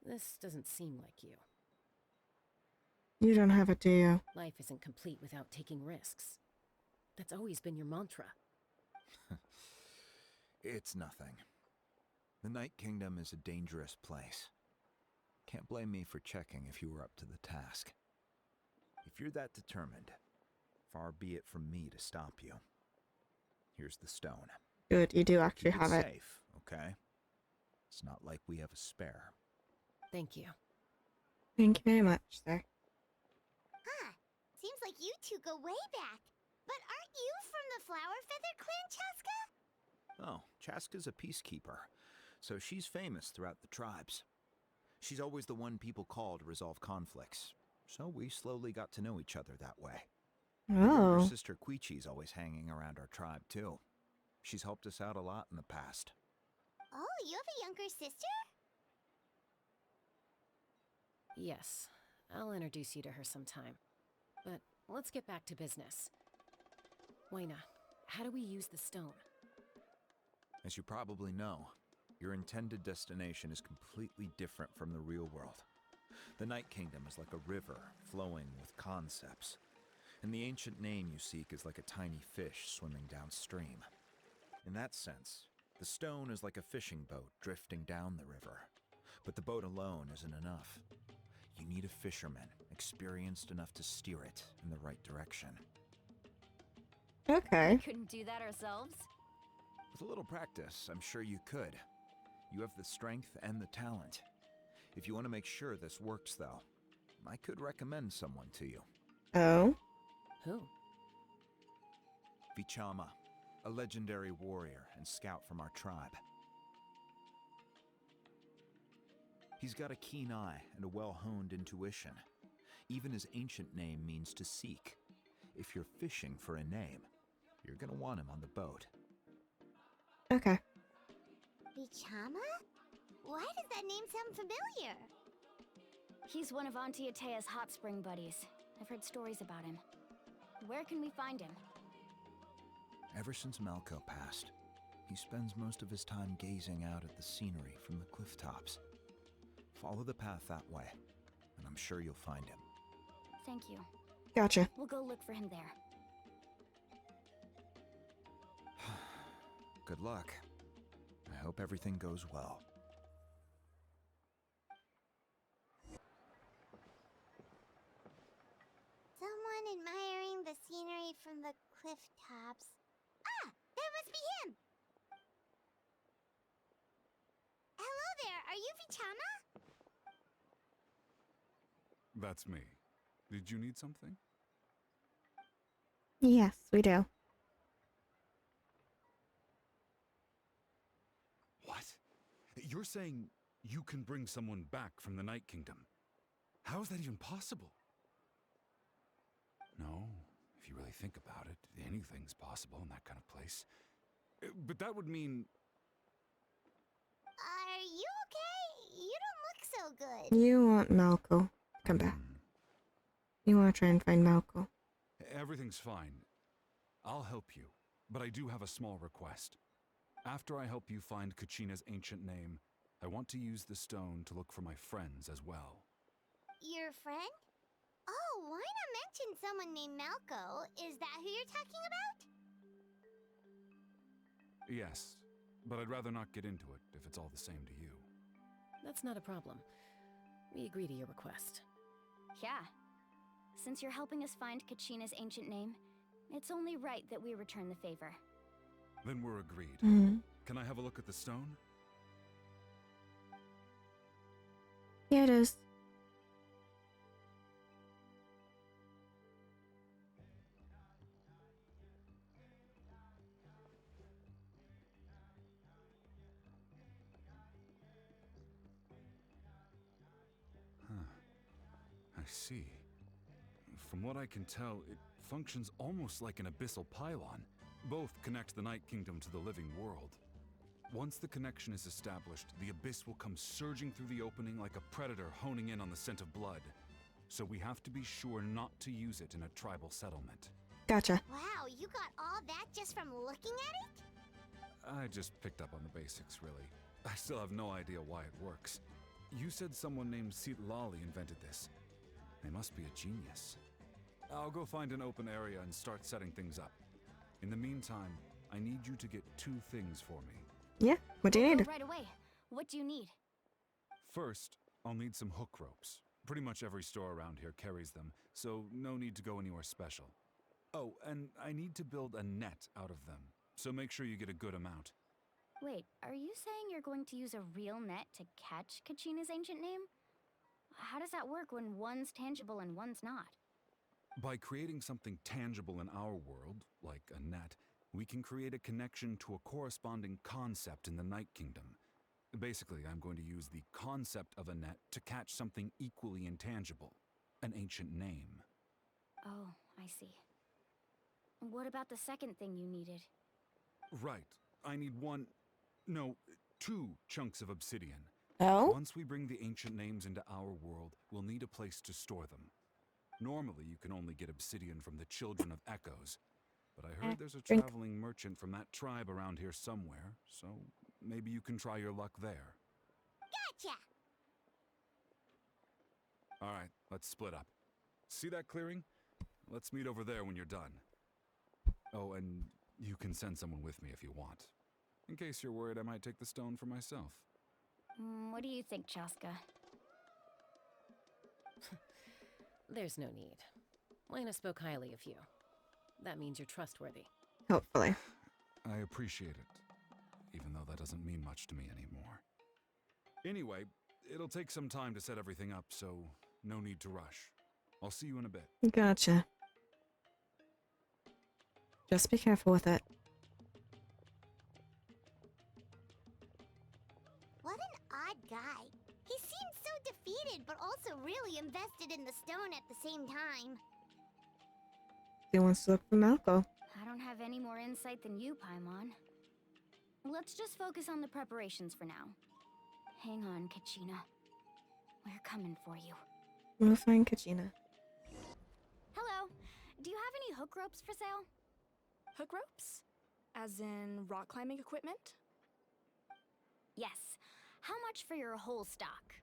Speaker 11: This doesn't seem like you.
Speaker 1: You don't have it, do you?
Speaker 11: Life isn't complete without taking risks. That's always been your mantra.
Speaker 12: It's nothing. The Night Kingdom is a dangerous place. Can't blame me for checking if you were up to the task. If you're that determined, far be it from me to stop you. Here's the stone.
Speaker 1: Good, you do actually
Speaker 12: Keep
Speaker 1: have it.
Speaker 12: safe, okay? It's not like we have a spare.
Speaker 11: Thank you.
Speaker 1: Thank you very much, sir.
Speaker 2: Huh. Seems like you two go way back. But aren't you from the Flower Feather clan, Chaska?
Speaker 12: Oh, Chaska's a peacekeeper, so she's famous throughout the tribes. She's always the one people call to resolve conflicts, so we slowly got to know each other that way. Her younger
Speaker 1: Oh.
Speaker 12: sister Quichi's always hanging around our tribe, too. She's helped us out a lot in the past.
Speaker 2: Oh, you have a younger sister?
Speaker 11: Yes, I'll introduce you to her sometime. But let's get back to business. Wyna, how do we use the stone?
Speaker 12: As you probably know, your intended destination is completely different from the real world. The Night Kingdom is like a river flowing with concepts, and the ancient name you seek is like a tiny fish swimming downstream. In that sense, the stone is like a fishing boat drifting down the river, but the boat alone isn't enough. You need a fisherman experienced enough to steer it in the right direction.
Speaker 1: Okay.
Speaker 3: Couldn't do that ourselves?
Speaker 12: With a little practice, I'm sure you could. You have the strength and the talent. If you want to make sure this works, though, I could recommend someone to you.
Speaker 1: Oh.
Speaker 11: Who?
Speaker 12: Vichama, a legendary warrior and scout from our tribe. He's got a keen eye and a well-honed intuition. Even his ancient name means to seek. If you're fishing for a name, you're gonna want him on the boat.
Speaker 1: Okay.
Speaker 2: Vichama? Why does that name sound familiar?
Speaker 3: He's one of Auntie Atea's hot spring buddies. I've heard stories about him. Where can we find him?
Speaker 12: Ever since Malco passed, he spends most of his time gazing out at the scenery from the cliff tops. Follow the path that way, and I'm sure you'll find him.
Speaker 3: Thank you.
Speaker 1: Gotcha.
Speaker 3: We'll go look for him there.
Speaker 12: Good luck. I hope everything goes well.
Speaker 2: Someone admiring the scenery from the cliff tops. Ah! That must be him! Hello there, are you Vichama?
Speaker 13: That's me. Did you need something?
Speaker 1: Yes, we do.
Speaker 13: What? You're saying you can bring someone back from the Night Kingdom? How is that even possible? No, if you really think about it, anything's possible in that kind of place. But that would mean...
Speaker 2: Are you okay? You don't look so good.
Speaker 1: You want Malco. Come back. You want to try and find Malco.
Speaker 13: Everything's fine. I'll help you, but I do have a small request. After I help you find Kachina's ancient name, I want to use the stone to look for my friends as well.
Speaker 2: Your friend? Oh, why not mention someone named Malco? Is that who you're talking about?
Speaker 13: Yes, but I'd rather not get into it if it's all the same to you.
Speaker 11: That's not a problem. We agree to your request.
Speaker 3: Yeah. Since you're helping us find Kachina's ancient name, it's only right that we return the favor.
Speaker 13: Then we're agreed. Can I have a look at the stone?
Speaker 1: Yeah, it is.
Speaker 13: I see. From what I can tell, it functions almost like an abyssal pylon. Both connect the Night Kingdom to the living world. Once the connection is established, the abyss will come surging through the opening like a predator honing in on the scent of blood. So we have to be sure not to use it in a tribal settlement.
Speaker 1: Gotcha.
Speaker 2: Wow, you got all that just from looking at it?
Speaker 13: I just picked up on the basics, really. I still have no idea why it works. You said someone named Lali invented this. They must be a genius. I'll go find an open area and start setting things up. In the meantime, I need you to get 2 things for me.
Speaker 1: Yeah, what do you need?
Speaker 3: Right away. What do you need?
Speaker 13: First, I'll need some hook ropes. Pretty much every store around here carries them, so no need to go anywhere special. Oh, and I need to build a net out of them, so make sure you get a good amount.
Speaker 3: Wait, are you saying you're going to use a real net to catch Kachina's ancient name? How does that work when one's tangible and one's not?
Speaker 13: By creating something tangible in our world, like a net, we can create a connection to a corresponding concept in the Night Kingdom. Basically, I'm going to use the concept of a net to catch something equally intangible, an ancient name.
Speaker 3: Oh, I see. What about the second thing you needed?
Speaker 13: Right. I need 2 chunks of obsidian.
Speaker 1: Oh?
Speaker 13: Once we bring the ancient names into our world, we'll need a place to store them. Normally, you can only get obsidian from the Children of Echoes, but I heard there's a traveling merchant from that tribe around here somewhere, so maybe you can try your luck there.
Speaker 2: Gotcha!
Speaker 13: Alright, let's split up. See that clearing? Let's meet over there when you're done. Oh, and you can send someone with me if you want. In case you're worried I might take the stone for myself.
Speaker 3: What do you think, Chaska?
Speaker 11: There's no need. Lena spoke highly of you. That means you're trustworthy.
Speaker 1: Hopefully.
Speaker 13: I appreciate it, even though that doesn't mean much to me anymore. Anyway, it'll take some time to set everything up, so no need to rush. I'll see you in a bit.
Speaker 1: Gotcha. Just be careful with it.
Speaker 2: What an odd guy. He seemed so defeated, but also also really invested in the stone at the same time.
Speaker 1: He wants to look for Malco.
Speaker 3: I don't have any more insight than you, Paimon. Let's just focus on the preparations for now. Hang on, Kachina. We're coming for you.
Speaker 1: We'll find Kachina.
Speaker 3: Hello. Do you have any hook ropes for sale?
Speaker 4: Hook ropes? As in rock climbing equipment?
Speaker 3: Yes. How much for your whole stock?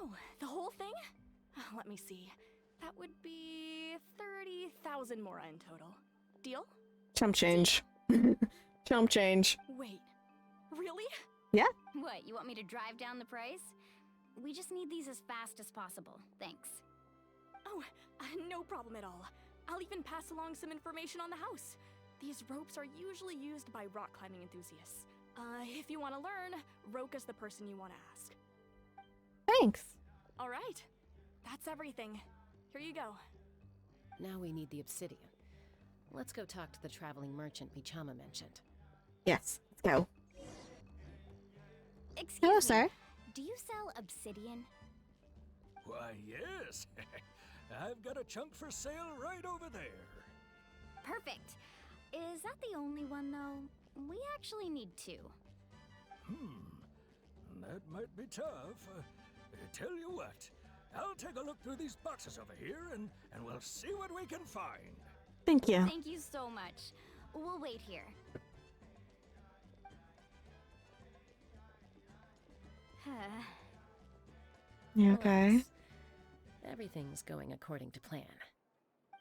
Speaker 4: Oh, the whole thing? Let me see. That would be 30,000 mora in total. Deal?
Speaker 1: Chump change. Chump change.
Speaker 4: Wait. Really?
Speaker 1: Yeah?
Speaker 3: What, you want me to drive down the price? We just need these as fast as possible. Thanks.
Speaker 4: Oh, no problem at all. I'll even pass along some information on the house. These ropes are usually used by rock climbing enthusiasts. If you want to learn, Roka's the person you want to ask.
Speaker 1: Thanks.
Speaker 4: All right. That's everything. Here you go.
Speaker 11: Now we need the obsidian. Let's go talk to the traveling merchant Bichama mentioned.
Speaker 1: Yes, let's go.
Speaker 3: Excuse
Speaker 1: Hello,
Speaker 3: me.
Speaker 1: sir.
Speaker 3: Do you sell obsidian?
Speaker 6: Why, yes. I've got a chunk for sale right over there.
Speaker 3: Perfect. Is that the only one, though? We actually need two.
Speaker 6: That might be tough. Tell you what, I'll take a look through these boxes over here and we'll see what we can find.
Speaker 1: Thank you.
Speaker 3: Thank you so much. We'll wait here.
Speaker 1: You okay?
Speaker 11: Relax. Everything's going according to plan.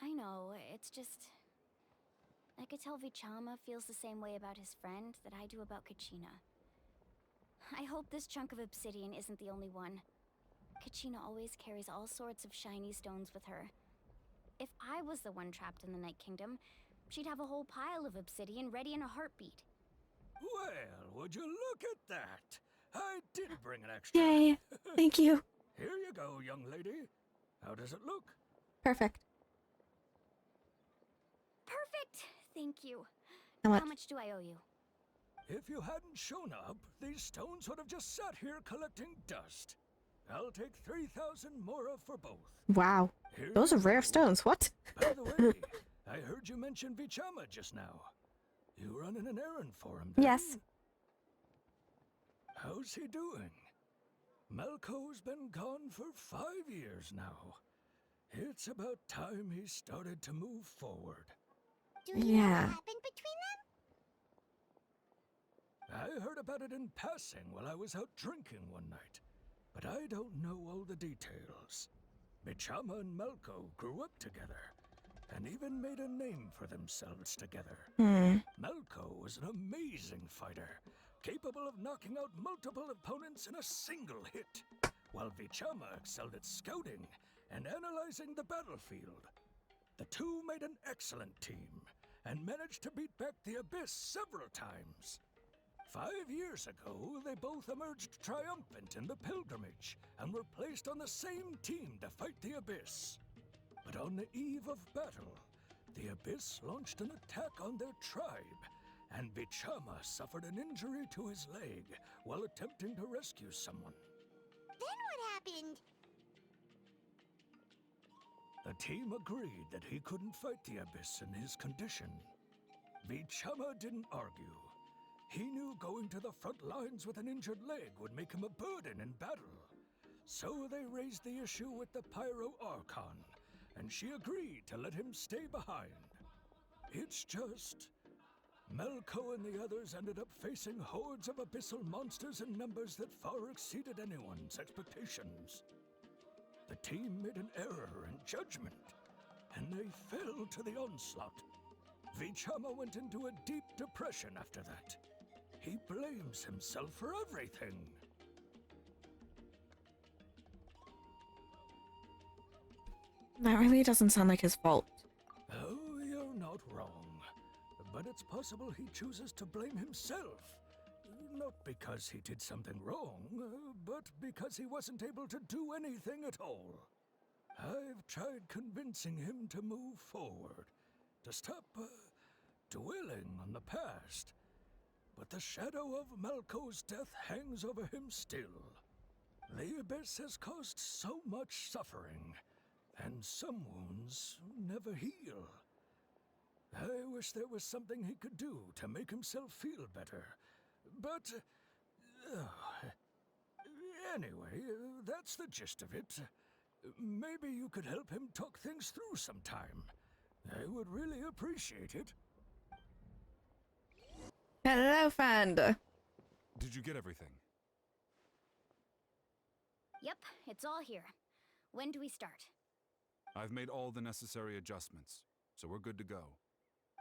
Speaker 3: I know, it's just... I could tell Vichama feels the same way about his friend that I do about Kachina. I hope this chunk of obsidian isn't the only one. Kachina always carries all sorts of shiny stones with her. If I was the one trapped in the Night Kingdom, she'd have a whole pile of obsidian ready in a heartbeat.
Speaker 6: Well, would you look at that? I did bring an extra.
Speaker 1: Yay. Thank you.
Speaker 6: Here you go, young lady. How does it look?
Speaker 1: Perfect.
Speaker 3: Perfect! Thank you.
Speaker 1: How much?
Speaker 3: How much do I owe you?
Speaker 6: If you hadn't shown up, these stones would have just sat here collecting dust. I'll take 3,000 mora for both.
Speaker 1: Wow.
Speaker 6: Here
Speaker 1: Those are
Speaker 6: you
Speaker 1: rare
Speaker 6: go.
Speaker 1: stones. What?
Speaker 6: By the way, I heard you mention Vichama just now. You running an errand for him, then?
Speaker 1: Yes.
Speaker 6: How's he doing? Malco's been gone for 5 years now. It's about time he started to move forward.
Speaker 2: Do you know what
Speaker 1: Yeah.
Speaker 2: happened between them?
Speaker 6: I heard about it in passing while I was out drinking one night, but I don't know all the details. Bichama and Malco grew up together, and even made a name for themselves together. Malco was an amazing fighter, capable of knocking out multiple opponents in a single hit, while Vichama excelled at scouting and analyzing the battlefield. The two made an excellent team, and managed to beat back the Abyss several times. 5 years ago, they both emerged triumphant in the pilgrimage, and were placed on the same team to fight the Abyss. But on the eve of battle, the Abyss launched an attack on their tribe, and Bichama suffered an injury to his leg while attempting to rescue someone.
Speaker 2: Then what happened?
Speaker 6: The team agreed that he couldn't fight the Abyss in his condition. Vichama didn't argue. He knew going to the front lines with an injured leg would make him a burden in battle. So they raised the issue with the Pyro Archon, and she agreed to let him stay behind. It's just... Malco and the others ended up facing hordes of abyssal monsters in numbers that far exceeded anyone's expectations. The team made an error in judgment, and they fell to the onslaught. Vichama went into a deep depression after that. He blames himself for everything.
Speaker 1: That really doesn't sound like his fault.
Speaker 6: Oh, you're not wrong. But it's possible he chooses to blame himself. Not because he did something wrong, but because he wasn't able to do anything at all. I've tried convincing him to move forward, to stop dwelling on the past. But the shadow of Malco's death hangs over him still. The Abyss has caused so much suffering, and some wounds never heal. I wish there was something he could do to make himself feel better. But, anyway, that's the gist of it. Maybe you could help him talk things through sometime. I would really appreciate it.
Speaker 1: Hello, friend.
Speaker 13: Did you get everything?
Speaker 3: Yep, it's all here. When do we start?
Speaker 13: I've made all the necessary adjustments, so we're good to go.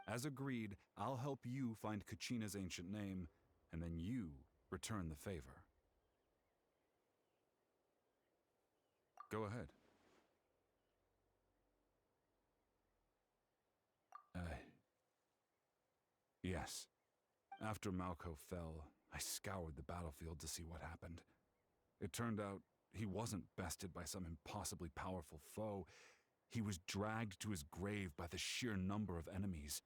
Speaker 13: As agreed, I'll help you find Kachina's ancient name, and then you return the favor. Go ahead. Yes. After Malco fell, I scoured the battlefield to see what happened. It turned out he wasn't bested by some impossibly powerful foe. He was dragged to his grave by the sheer number of enemies.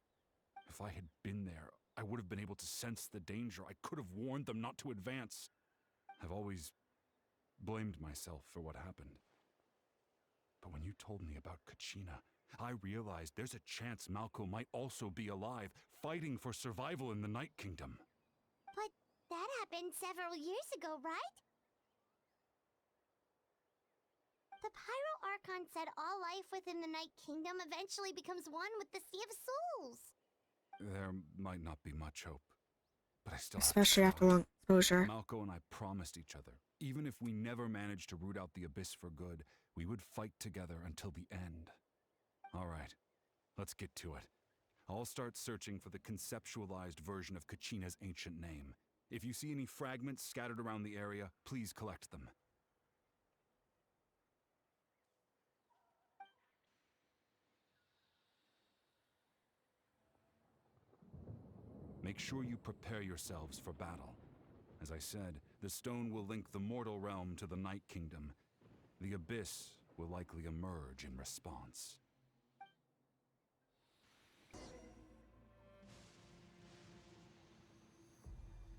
Speaker 13: If I had been there, I would have been able to sense the danger. I could have warned them not to advance. I've always blamed myself for what happened. But when you told me about Kachina, I realized there's a chance Malco might also be alive, fighting for survival in the Night Kingdom.
Speaker 2: But that happened several years ago, right? The Pyro Archon said all life within the Night Kingdom eventually becomes one with the Sea of Souls.
Speaker 13: There might not be much hope, but I still
Speaker 1: Especially
Speaker 13: have to
Speaker 1: after
Speaker 13: try.
Speaker 1: long exposure.
Speaker 13: Malco and I promised each other, even if we never managed to root out the Abyss for good, we would fight together until the end. All right, let's get to it. I'll start searching for the conceptualized version of Kachina's ancient name. If you see any fragments scattered around the area, please collect them. Make sure you prepare yourselves for battle. As I said, the stone will link the mortal realm to the Night Kingdom. The Abyss will likely emerge in response.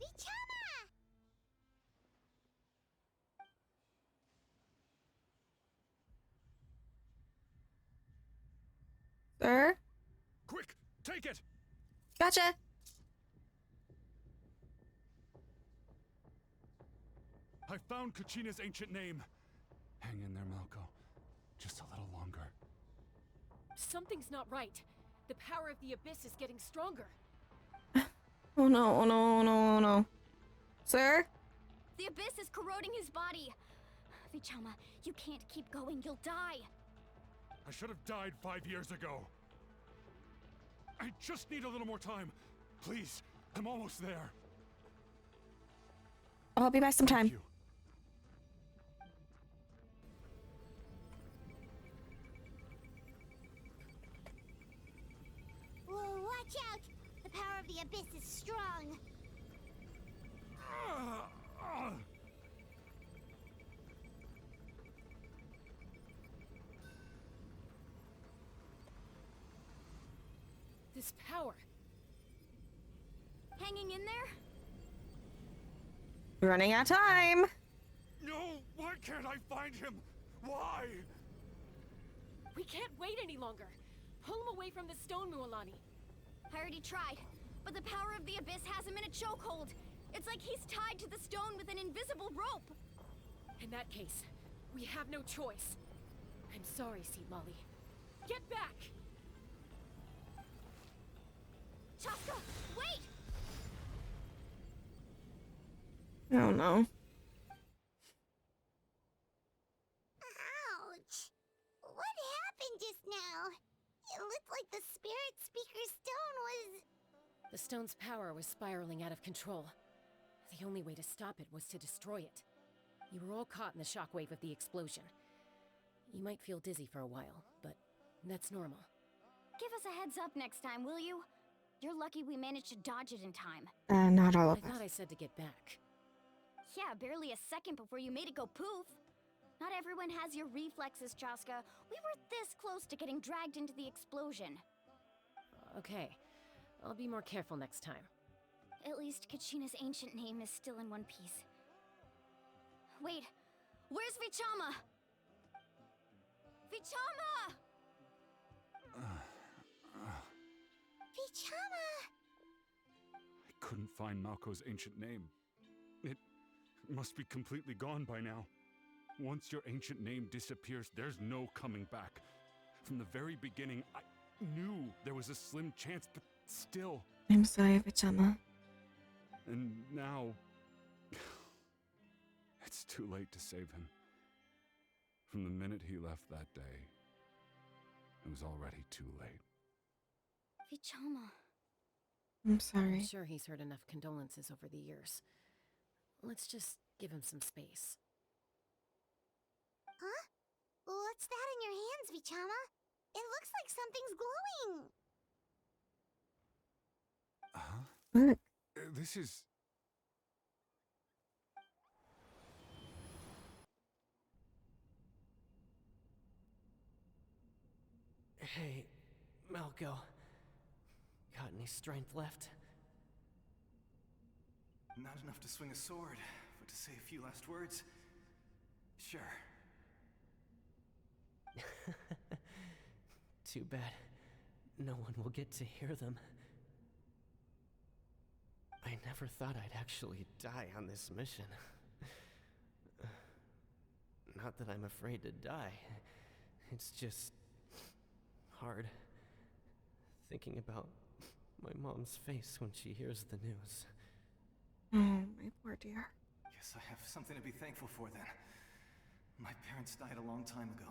Speaker 2: Vtuber!
Speaker 1: Sir?
Speaker 13: Quick, take it!
Speaker 1: Gotcha!
Speaker 13: I found Kachina's ancient name. Hang in there, Malco. Just a little longer.
Speaker 11: Something's not right. The power of the Abyss is getting stronger.
Speaker 1: Oh no, oh no, oh no, oh no. Sir?
Speaker 3: The Abyss is corroding his body. Vichama, you can't keep going. You'll die.
Speaker 13: I should have died 5 years ago. I just need a little more time. Please, I'm almost there.
Speaker 1: I'll be back sometime.
Speaker 13: Thank you.
Speaker 2: Whoa, watch out! The power of the Abyss is strong.
Speaker 11: This power.
Speaker 3: Hanging in there?
Speaker 1: Running out of time.
Speaker 13: No, why can't I find him? Why?
Speaker 11: We can't wait any longer. Pull him away from the stone, Mualani.
Speaker 3: I already tried, but the power of the Abyss has him in a chokehold. It's like he's tied to the stone with an invisible rope.
Speaker 11: In that case, we have no choice. I'm sorry, Seat Molly. Get back!
Speaker 3: Chaska, wait!
Speaker 1: Oh no.
Speaker 2: Ouch! What happened just now? It looked like the Spirit Speaker Stone was...
Speaker 11: The stone's power was spiraling out of control. The only way to stop it was to destroy it. You were all caught in the shockwave of the explosion. You might feel dizzy for a while, but that's normal.
Speaker 3: Give us a heads up next time, will you? You're lucky we managed to dodge it in time.
Speaker 1: Not all
Speaker 11: I
Speaker 1: of us.
Speaker 11: thought I said to get back.
Speaker 3: Yeah, barely a second before you made it go poof. Not everyone has your reflexes, Chaska. We were this close to getting dragged into the explosion.
Speaker 11: Okay, I'll be more careful next time.
Speaker 3: At least Kachina's ancient name is still in one piece. Wait, Where's Vichama? Vichama!
Speaker 2: Vichama!
Speaker 13: I couldn't find Malco's ancient name. It must be completely gone by now. Once your ancient name disappears, there's no coming back. From the very beginning, I knew there was a slim chance, but still.
Speaker 1: I'm sorry, Vichama.
Speaker 13: And now... it's too late to save him. From the minute he left that day, it was already too late.
Speaker 3: Vichama.
Speaker 1: I'm sorry.
Speaker 11: I'm sure he's heard enough condolences over the years. Let's just give him some space.
Speaker 2: Huh? What's that in your hands, Vichama? It looks like something's glowing.
Speaker 13: Huh?
Speaker 1: Look.
Speaker 13: This is...
Speaker 14: Hey, Malco. Got any strength left?
Speaker 15: Not enough to swing a sword, but to say a few last words? Sure.
Speaker 14: Too bad no one will get to hear them. I never thought I'd actually die on this mission. Not that I'm afraid to die. It's just... hard. Thinking about my mom's face when she hears the news.
Speaker 1: Oh, my poor dear.
Speaker 15: Guess I have something to be thankful for then. My parents died a long time ago.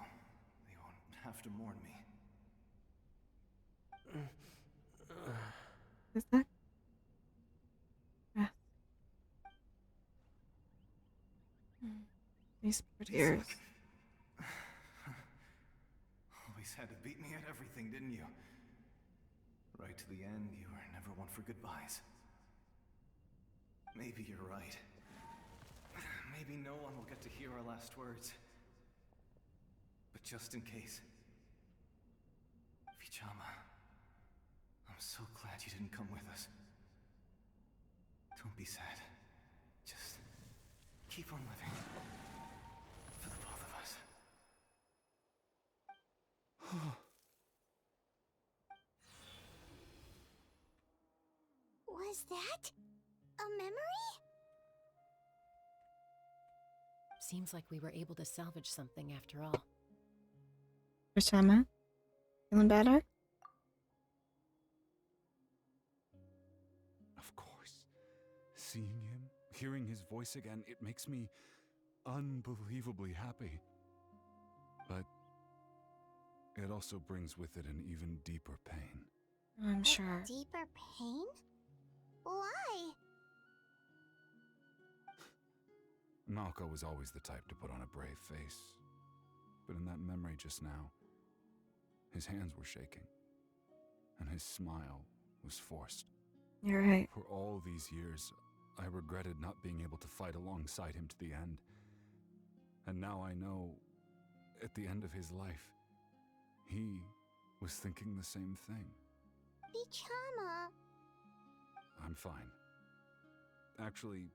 Speaker 15: They won't have to mourn me.
Speaker 1: Is that? Breath. These poor tears.
Speaker 15: Always had to beat me at everything, didn't you? Right to the end, you were never one for goodbyes. Maybe you're right. Maybe no one will get to hear our last words. But just in case... Vichama, I'm so glad you didn't come with us. Don't be sad. Just keep on living. For the both of us.
Speaker 2: Was that a memory?
Speaker 11: Seems like we were able to salvage something after all.
Speaker 1: Vichama? Feeling better?
Speaker 13: Of course. Seeing him, hearing his voice again, it makes me unbelievably happy. But it also brings with it an even deeper pain.
Speaker 1: I'm sure.
Speaker 2: Deeper pain? Why?
Speaker 13: Malco was always the type to put on a brave face. But in that memory just now, his hands were shaking, and his smile was forced.
Speaker 1: You're right.
Speaker 13: For all these years, I regretted not being able to fight alongside him to the end. And now I know, at the end of his life, he was thinking the same thing.
Speaker 2: Vichama.
Speaker 13: I'm fine. Actually,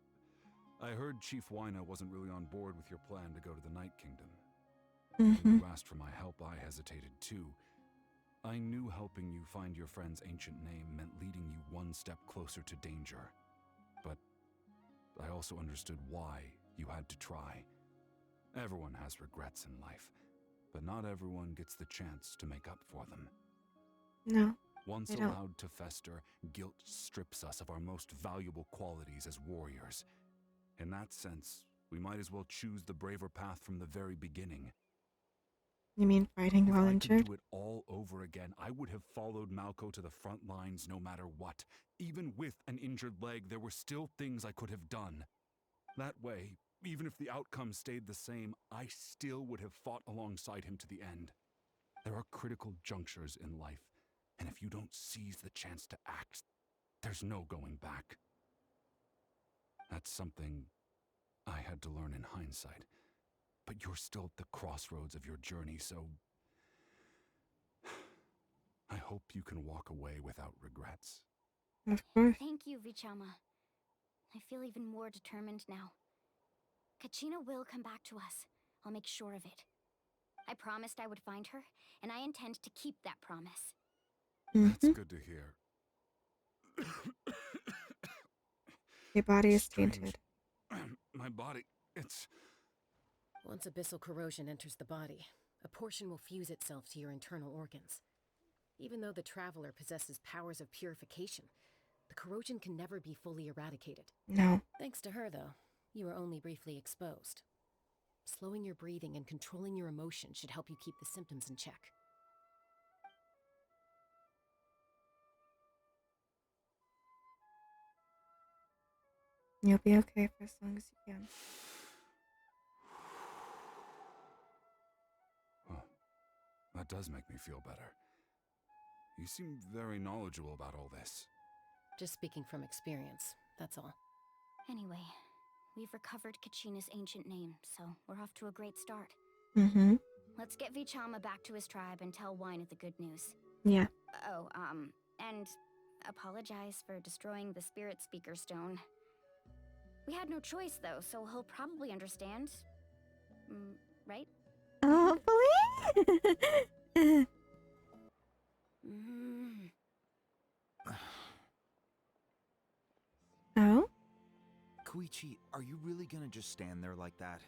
Speaker 13: I heard Chief Wyna wasn't really on board with your plan to go to the Night Kingdom. When you asked for my help, I hesitated too. I knew helping you find your friend's ancient name meant leading you one step closer to danger. But I also understood why you had to try. Everyone has regrets in life, but not everyone gets the chance to make up for them.
Speaker 1: No.
Speaker 13: Once
Speaker 1: I don't.
Speaker 13: allowed to fester, guilt strips us of our most valuable qualities as warriors. In that sense, we might as well choose the braver path from the very beginning.
Speaker 1: You mean fighting while
Speaker 13: If I
Speaker 1: injured?
Speaker 13: could do it all over again, I would have followed Malco to the front lines no matter what. Even with an injured leg, there were still things I could have done. That way, even if the outcome stayed the same, I still would have fought alongside him to the end. There are critical junctures in life, and if you don't seize the chance to act, there's no going back. That's something I had to learn in hindsight. But you're still at the crossroads of your journey, so... I hope you can walk away without regrets.
Speaker 1: Of course.
Speaker 3: Thank you, Vichama. I feel even more determined now. Kachina will come back to us. I'll make sure of it. I promised I would find her, and I intend to keep that promise.
Speaker 13: That's good to hear.
Speaker 1: Your body is
Speaker 13: Strange.
Speaker 1: tainted.
Speaker 13: My body, it's...
Speaker 11: Once abyssal corrosion enters the body, a portion will fuse itself to your internal organs. Even though the Traveler possesses powers of purification, the corrosion can never be fully eradicated.
Speaker 1: No.
Speaker 11: Thanks to her, though, you are only briefly exposed. Slowing your breathing and controlling your emotions should help you keep the symptoms in check.
Speaker 1: You'll be okay for as long as you can.
Speaker 13: Well, that does make me feel better. You seem very knowledgeable about all this.
Speaker 11: Just speaking from experience, that's all.
Speaker 3: Anyway, we've recovered Kachina's ancient name, so we're off to a great start.
Speaker 1: Mm-hmm.
Speaker 3: Let's get Vichama back to his tribe and tell Wina the good news.
Speaker 1: Yeah.
Speaker 3: Oh, and apologize for destroying the Spirit Speaker Stone. We had no choice, though, so he'll probably understand. Right?
Speaker 1: Hopefully. Oh?
Speaker 12: Koichi, are you really gonna just stand there like that?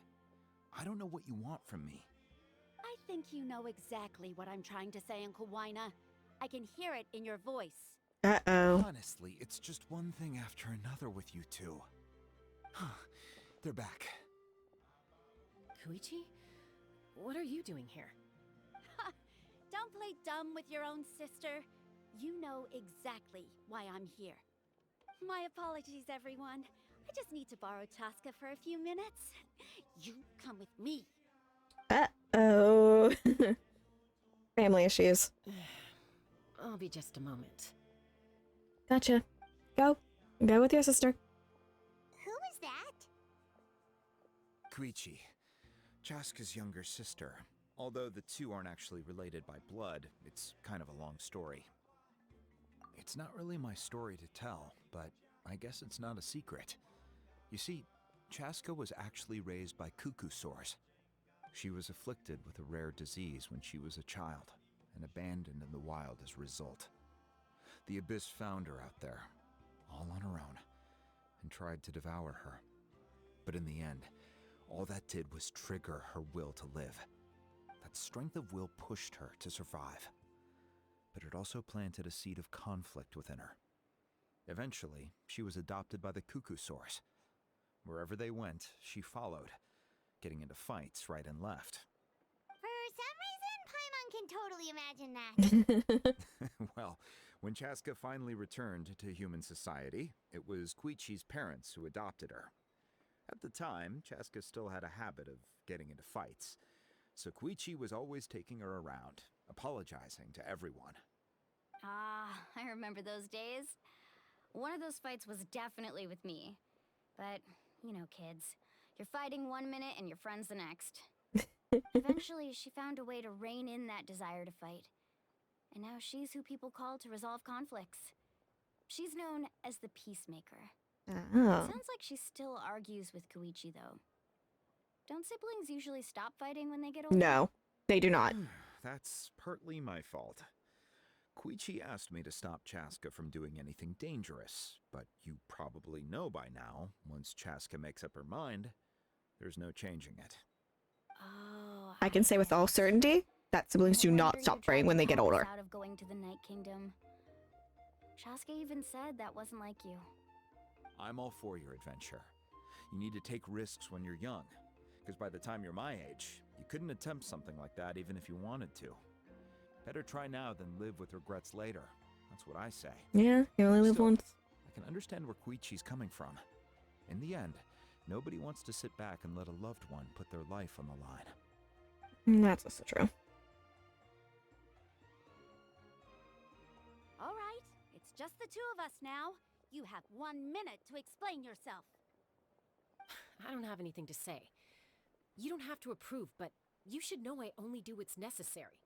Speaker 12: I don't know what you want from me.
Speaker 16: I think you know exactly what I'm trying to say, Uncle Wina. I can hear it in your voice.
Speaker 1: Uh-oh.
Speaker 12: Honestly, it's just one thing after another with you two. They're back.
Speaker 11: Koichi? What are you doing here?
Speaker 16: Don't play dumb with your own sister. You know exactly why I'm here. My apologies, everyone. I just need to borrow Chaska for a few minutes. You come with me.
Speaker 1: Uh-oh. Family issues.
Speaker 11: I'll be just a moment.
Speaker 1: Gotcha. Go. Go with your sister.
Speaker 2: Who is that?
Speaker 12: Koichi, Chaska's younger sister. Although the two aren't actually related by blood, it's kind of a long story. It's not really my story to tell, but I guess it's not a secret. You see, Chaska was actually raised by cuckoo sores. She was afflicted with a rare disease when she was a child, and abandoned in the wild as a result. The Abyss found her out there, all on her own, and tried to devour her. But in the end, all that did was trigger her will to live. That strength of will pushed her to survive. But it also planted a seed of conflict within her. Eventually, she was adopted by the cuckoo source. Wherever they went, she followed, getting into fights right and left.
Speaker 2: For some reason, Paimon can totally imagine that.
Speaker 12: Well, when Chaska finally returned to human society, it was Koichi's parents who adopted her. At the time, Chaska still had a habit of getting into fights, so Koichi was always taking her around, apologizing to everyone.
Speaker 3: I remember those days. One of those fights was definitely with me. But, you know, kids. You're fighting one minute and your friend's the next. Eventually, she found a way to rein in that desire to fight. And now she's who people call to resolve conflicts. She's known as the Peacemaker.
Speaker 1: Oh.
Speaker 3: It sounds like she still argues with Koichi, though. Don't siblings usually stop fighting when they get older?
Speaker 1: No, they do not.
Speaker 12: That's partly my fault. Koichi asked me to stop Chaska from doing anything dangerous, but you probably know by now, once Chaska makes up her mind, there's no changing it.
Speaker 3: Oh,
Speaker 1: I can say with all certainty that siblings do not stop praying when they get older.
Speaker 3: Out of going to the Night Kingdom. Chaska even said that wasn't like you.
Speaker 12: I'm all for your adventure. You need to take risks when you're young, because by the time you're my age, you couldn't attempt something like that even if you wanted to. Better try now than live with regrets later. That's what I say.
Speaker 1: Yeah, you only live
Speaker 12: Still,
Speaker 1: once.
Speaker 12: I can understand where Koichi's coming from. In the end, nobody wants to sit back and let a loved one put their life on the line.
Speaker 1: That's also true.
Speaker 16: All right, it's just the two of us now. You have 1 minute to explain yourself.
Speaker 11: I don't have anything to say. You don't have to approve, but you should know I only do what's necessary.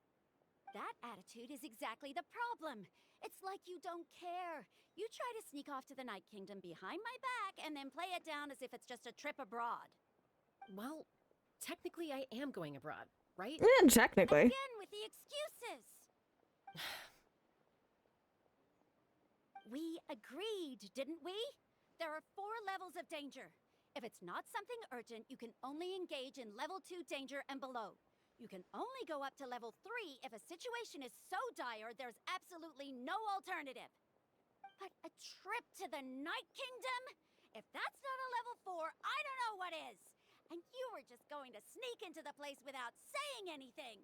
Speaker 16: That attitude is exactly the problem. It's like you don't care. You try to sneak off to the Night Kingdom behind my back and then play it down as if it's just a trip abroad.
Speaker 11: Well, technically I am going abroad, right?
Speaker 1: Yeah, technically.
Speaker 16: Again with the excuses. We agreed, didn't we? There are 4 levels of danger. If it's not something urgent, you can only engage in level 2 danger and below. You can only go up to level 3 if a situation is so dire there's absolutely no alternative. But a trip to the Night Kingdom? If that's not a level 4, I don't know what is. And you were just going to sneak into the place without saying anything.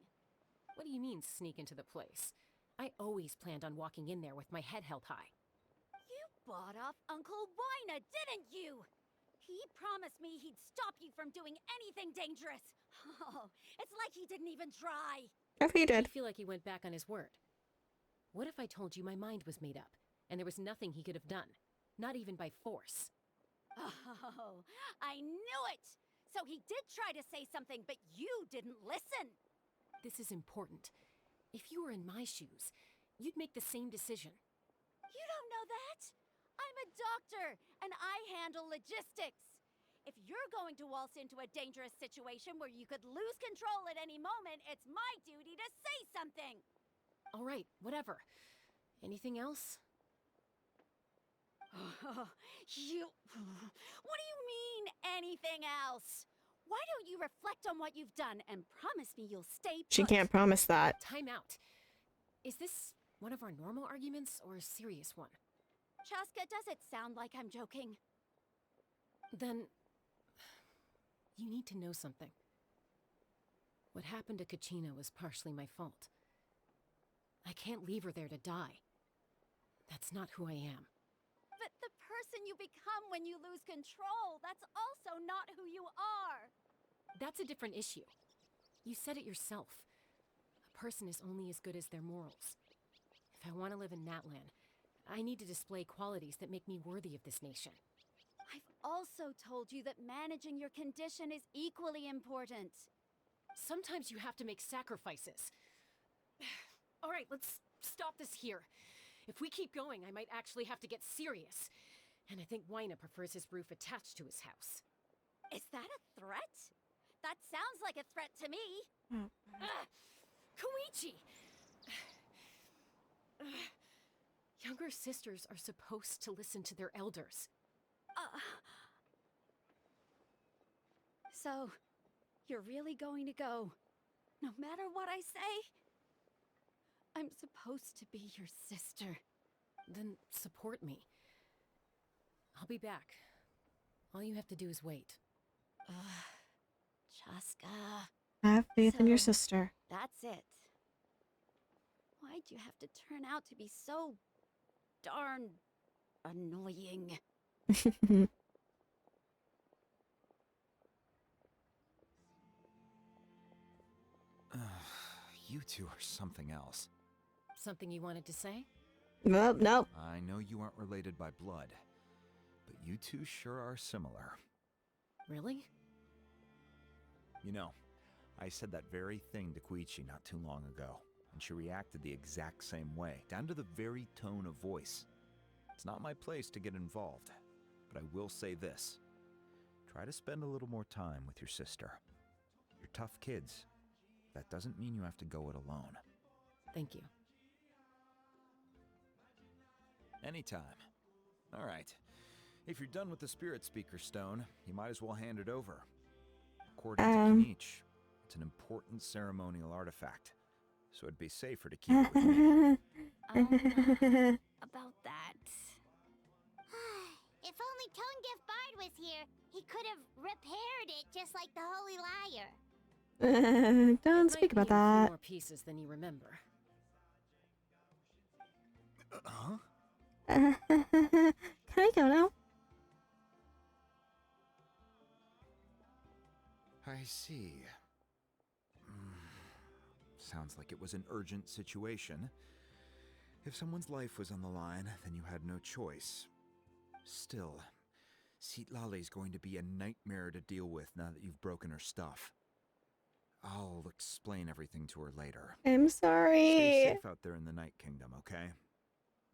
Speaker 11: What do you mean, sneak into the place? I always planned on walking in there with my head held high.
Speaker 16: You bought off Uncle Wina, didn't you? He promised me he'd stop you from doing anything dangerous. Oh, it's like he didn't even try.
Speaker 1: If he did.
Speaker 11: I feel like he went back on his word. What if I told you my mind was made up, and there was nothing he could have done? Not even by force.
Speaker 16: Oh, I knew it! So he did try to say something, but you didn't listen.
Speaker 11: This is important. If you were in my shoes, you'd make the same decision.
Speaker 16: You don't know that? I'm a doctor, and I handle logistics. If you're going to waltz into a dangerous situation where you could lose control at any moment, it's my duty to say something.
Speaker 11: All right, whatever. Anything else?
Speaker 16: What do you mean, anything else? Why don't you reflect on what you've done and promise me you'll stay put?
Speaker 1: She can't promise that.
Speaker 11: Time out. Is this one of our normal arguments or a serious one?
Speaker 16: Chaska, does it sound like I'm joking?
Speaker 11: Then you need to know something. What happened to Kachina was partially my fault. I can't leave her there to die. That's not who I am.
Speaker 16: But the person you become when you lose control, that's also not who you are.
Speaker 11: That's a different issue. You said it yourself. A person is only as good as their morals. If I want to live in Natlan, I need to display qualities that make me worthy of this nation.
Speaker 16: I've also told you that managing your condition is equally important.
Speaker 11: Sometimes you have to make sacrifices. All right, let's stop this here. If we keep going, I might actually have to get serious. And I think Wina prefers his roof attached to his house.
Speaker 16: Is that a threat? That sounds like a threat to me.
Speaker 11: Koichi! Younger sisters are supposed to listen to their elders.
Speaker 16: So, you're really going to go, no matter what I say? I'm supposed to be your sister.
Speaker 11: Then support me. I'll be back. All you have to do is wait.
Speaker 16: Chaska.
Speaker 1: Have faith in your sister.
Speaker 16: That's it. Why'd you have to turn out to be so darn annoying?
Speaker 12: You two are something else.
Speaker 11: Something you wanted to say?
Speaker 1: Nope, nope.
Speaker 12: I know you aren't related by blood, but you two sure are similar.
Speaker 11: Really?
Speaker 12: You know, I said that very thing to Koichi not too long ago, and she reacted the exact same way, down to the very tone of voice. It's not my place to get involved, but I will say this. Try to spend a little more time with your sister. You're tough kids. That doesn't mean you have to go it alone.
Speaker 11: Thank you.
Speaker 12: Anytime. All right. If you're done with the Spirit Speaker Stone, you might as well hand it over. According to Kenichi, it's an important ceremonial artifact, so it'd be safer to keep it with me.
Speaker 16: About that.
Speaker 2: If only Tonegif Bard was here, he could have repaired it just like the Holy Liar.
Speaker 1: Don't speak about that.
Speaker 11: More pieces than you remember.
Speaker 12: Huh?
Speaker 1: Can I go now?
Speaker 12: I see. Sounds like it was an urgent situation. If someone's life was on the line, then you had no choice. Still, Citlali's going to be a nightmare to deal with now that you've broken her stuff. I'll explain everything to her later.
Speaker 1: I'm sorry.
Speaker 12: Stay safe out there in the Night Kingdom, okay?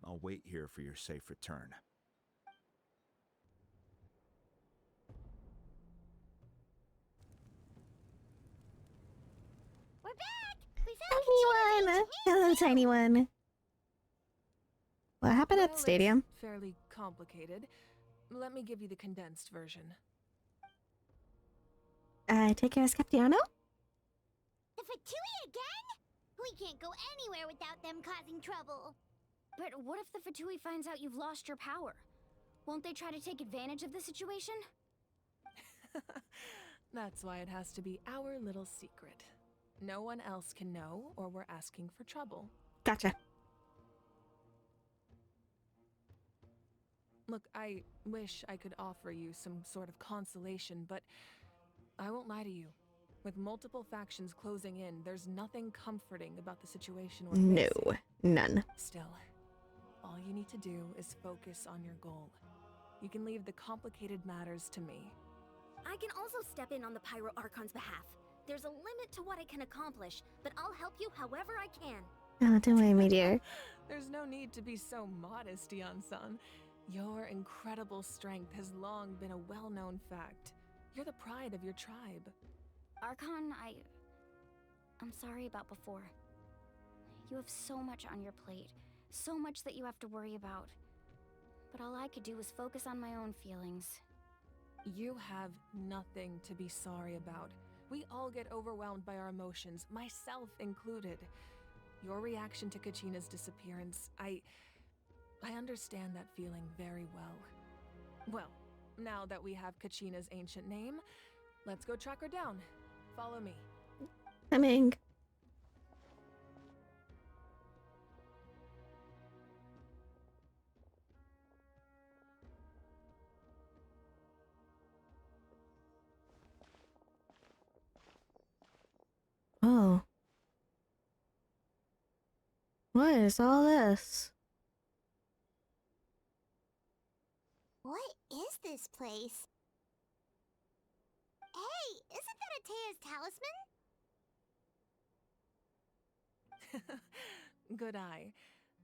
Speaker 12: I'll wait here for your safe return.
Speaker 2: We're back! We found
Speaker 1: Tiny one! Hello, tiny one. What happened at the stadium?
Speaker 7: It's fairly complicated. Let me give you the condensed version.
Speaker 1: Take care of Skeptiano?
Speaker 2: The Fatui again? We can't go anywhere without them causing trouble.
Speaker 3: But what if the Fatui finds out you've lost your power? Won't they try to take advantage of the situation?
Speaker 7: That's why it has to be our little secret. No one else can know, or we're asking for trouble.
Speaker 1: Gotcha.
Speaker 7: Look, I wish I could offer you some sort of consolation, but I won't lie to you. With multiple factions closing in, there's nothing comforting about the situation we're
Speaker 1: No,
Speaker 7: facing.
Speaker 1: none.
Speaker 7: Still, all you need to do is focus on your goal. You can leave the complicated matters to me.
Speaker 3: I can also step in on the Pyro Archon's behalf. There's a limit to what I can accomplish, but I'll help you however I can.
Speaker 1: Oh, don't worry, my dear.
Speaker 7: There's no need to be so modest, Yan-san. Your incredible strength has long been a well-known fact. You're the pride of your tribe.
Speaker 3: Archon, I'm sorry about before. You have so much on your plate, so much that you have to worry about. But all I could do was focus on my own feelings.
Speaker 7: You have nothing to be sorry about. We all get overwhelmed by our emotions, myself included. Your reaction to Kachina's disappearance, I understand that feeling very well. Well, now that we have Kachina's ancient name, let's go track her down. Follow me.
Speaker 1: Coming. Oh. What is all this?
Speaker 2: What is this place? Hey, isn't that Atea's talisman?
Speaker 7: Good eye.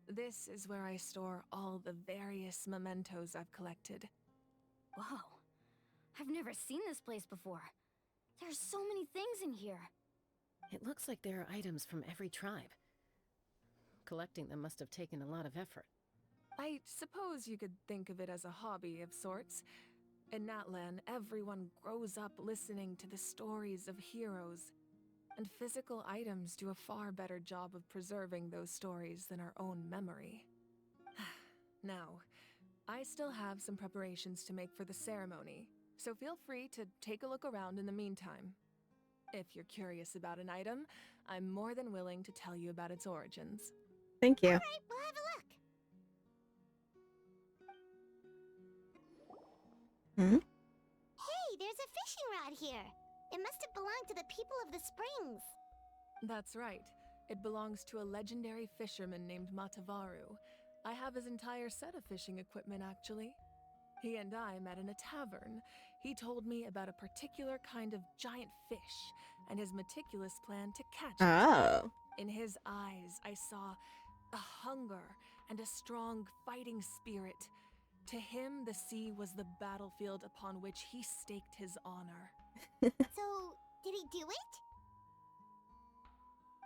Speaker 7: This is where I store all the various mementos I've collected.
Speaker 3: Whoa. I've never seen this place before. There's so many things in here.
Speaker 11: It looks like there are items from every tribe. Collecting them must have taken a lot of effort.
Speaker 7: I suppose you could think of it as a hobby of sorts. In Natlan, everyone grows up listening to the stories of heroes, and physical items do a far better job of preserving those stories than our own memory. Now, I still have some preparations to make for the ceremony, so feel free to take a look around in the meantime. If you're curious about an item, I'm more than willing to tell you about its origins.
Speaker 1: Thank you.
Speaker 2: Alright, we'll have a look.
Speaker 1: Hmm?
Speaker 2: Hey, there's a fishing rod here. It must have belonged to the people of the springs.
Speaker 7: That's right. It belongs to a legendary fisherman named Matavaru. I have his entire set of fishing equipment, actually. He and I met in a tavern. He told me about a particular kind of giant fish and his meticulous plan to catch it.
Speaker 1: Oh.
Speaker 7: In his eyes, I saw a hunger and a strong fighting spirit. To him, the sea was the battlefield upon which he staked his honor.
Speaker 2: So, did he do it?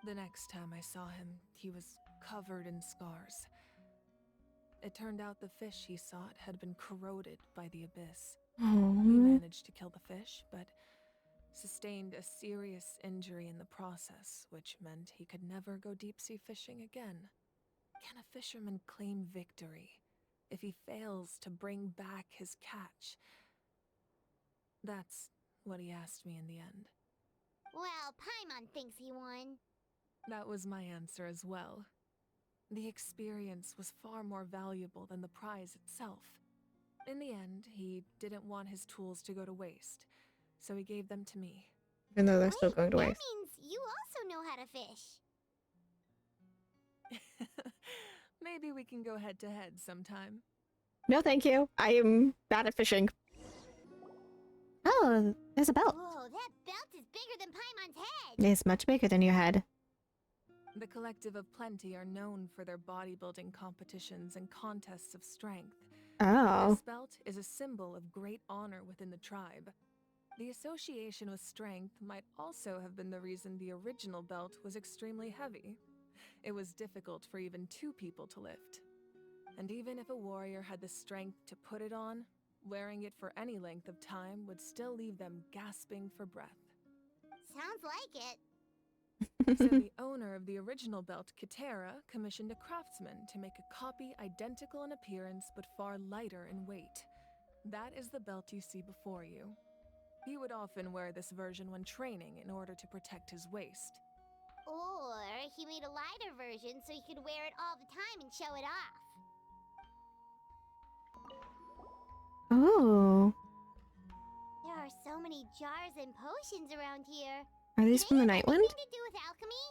Speaker 7: The next time I saw him, he was covered in scars. It turned out the fish he sought had been corroded by the abyss. He managed to kill the fish, but sustained a serious injury in the process, which meant he could never go deep-sea fishing again. Can a fisherman claim victory if he fails to bring back his catch? That's what he asked me in the end.
Speaker 2: Well, Paimon thinks he won.
Speaker 7: That was my answer as well. The experience was far more valuable than the prize itself. In the end, he didn't want his tools to go to waste, so he gave them to me.
Speaker 1: Even though they're still going to
Speaker 2: That
Speaker 1: waste.
Speaker 2: means you also know how to fish.
Speaker 7: Maybe we can go head-to-head sometime.
Speaker 1: No, thank you. I am bad at fishing. Oh, there's a belt.
Speaker 2: Whoa, that belt is bigger than Paimon's head!
Speaker 1: It's much bigger than your head.
Speaker 7: The Collective of Plenty are known for their bodybuilding competitions and contests of strength.
Speaker 1: Oh.
Speaker 7: This belt is a symbol of great honor within the tribe. The association with strength might also have been the reason the original belt was extremely heavy. It was difficult for even two people to lift. And even if a warrior had the strength to put it on, wearing it for any length of time would still leave them gasping for breath.
Speaker 2: Sounds like it.
Speaker 7: So the owner of the original belt, Kitera, commissioned a craftsman to make a copy identical in appearance but far lighter in weight. That is the belt you see before you. He would often wear this version when training in order to protect his waist.
Speaker 2: Or he made a lighter version so he could wear it all the time and show it off.
Speaker 1: Oh.
Speaker 2: There are so many jars and potions around here.
Speaker 1: Are these
Speaker 2: Do
Speaker 1: from
Speaker 2: they
Speaker 1: the
Speaker 2: have
Speaker 1: Nightwind?
Speaker 2: anything to do with alchemy?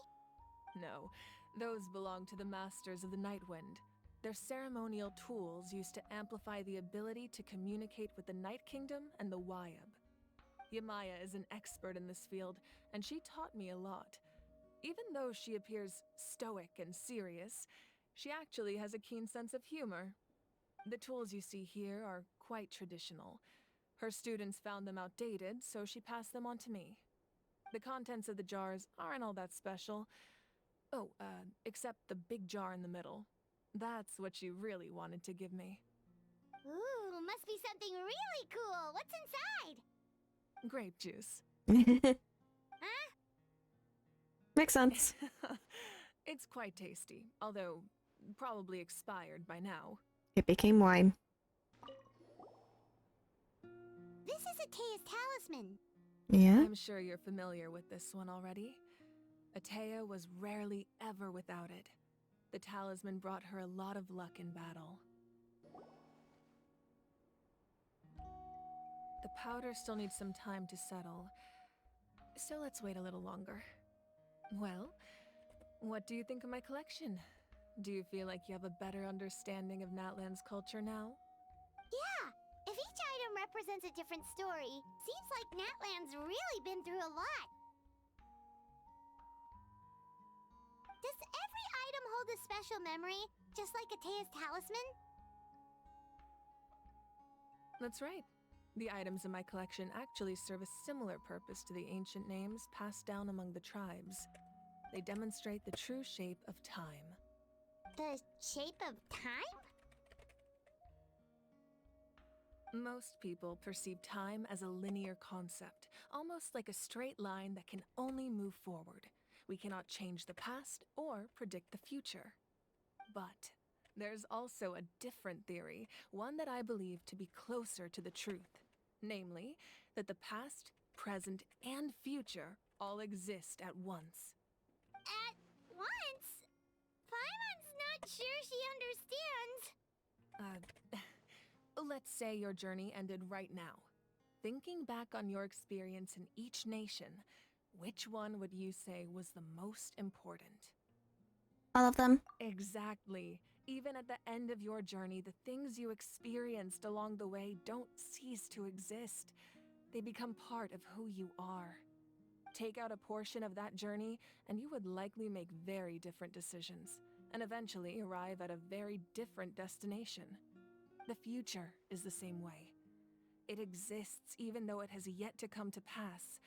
Speaker 7: No, those belong to the Masters of the Nightwind. They're ceremonial tools used to amplify the ability to communicate with the Night Kingdom and the Wyab. Yamaya is an expert in this field, and she taught me a lot. Even though she appears stoic and serious, she actually has a keen sense of humor. The tools you see here are quite traditional. Her students found them outdated, so she passed them on to me. The contents of the jars aren't all that special. Oh, except the big jar in the middle. That's what she really wanted to give me.
Speaker 2: Ooh, must be something really cool. What's inside?
Speaker 7: Grape juice.
Speaker 2: Huh?
Speaker 1: Makes sense.
Speaker 7: It's quite tasty, although probably expired by now.
Speaker 1: It became wine.
Speaker 2: This is Atea's talisman.
Speaker 1: Yeah?
Speaker 7: I'm sure you're familiar with this one already. Atea was rarely ever without it. The talisman brought her a lot of luck in battle. The powder still needs some time to settle, so let's wait a little longer. Well, what do you think of my collection? Do you feel like you have a better understanding of Natlan's culture now?
Speaker 2: Yeah, if each item represents a different story, seems like Natlan's really been through a lot. Does every item hold a special memory, just like Atea's talisman?
Speaker 7: That's right. The items in my collection actually serve a similar purpose to the ancient names passed down among the tribes. They demonstrate the true shape of time.
Speaker 2: The shape of time?
Speaker 7: Most people perceive time as a linear concept, almost like a straight line that can only move forward. We cannot change the past or predict the future. But there's also a different theory, one that I believe to be closer to the truth. Namely, that the past, present, and future all exist at once.
Speaker 2: At once? Paimon's not sure she understands.
Speaker 7: Let's say your journey ended right now. Thinking back on your experience in each nation, which one would you say was the most important?
Speaker 1: All of them.
Speaker 7: Exactly. Even at the end of your journey, the things you experienced along the way don't cease to exist. They become part of who you are. Take out a portion of that journey, and you would likely make very different decisions, and eventually arrive at a very different destination. The future is the same way. It exists even though it has yet to come to pass.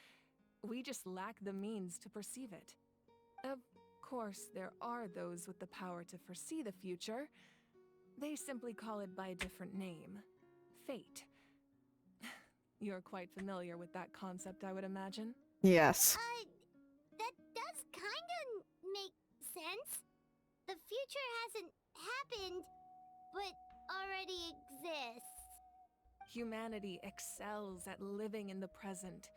Speaker 7: We just lack the means to perceive it. Of course, there are those with the power to foresee the future. They simply call it by a different name. Fate. You're quite familiar with that concept, I would imagine.
Speaker 1: Yes.
Speaker 2: That does kinda make sense. The future hasn't happened, but already exists.
Speaker 7: Humanity excels at living in the present,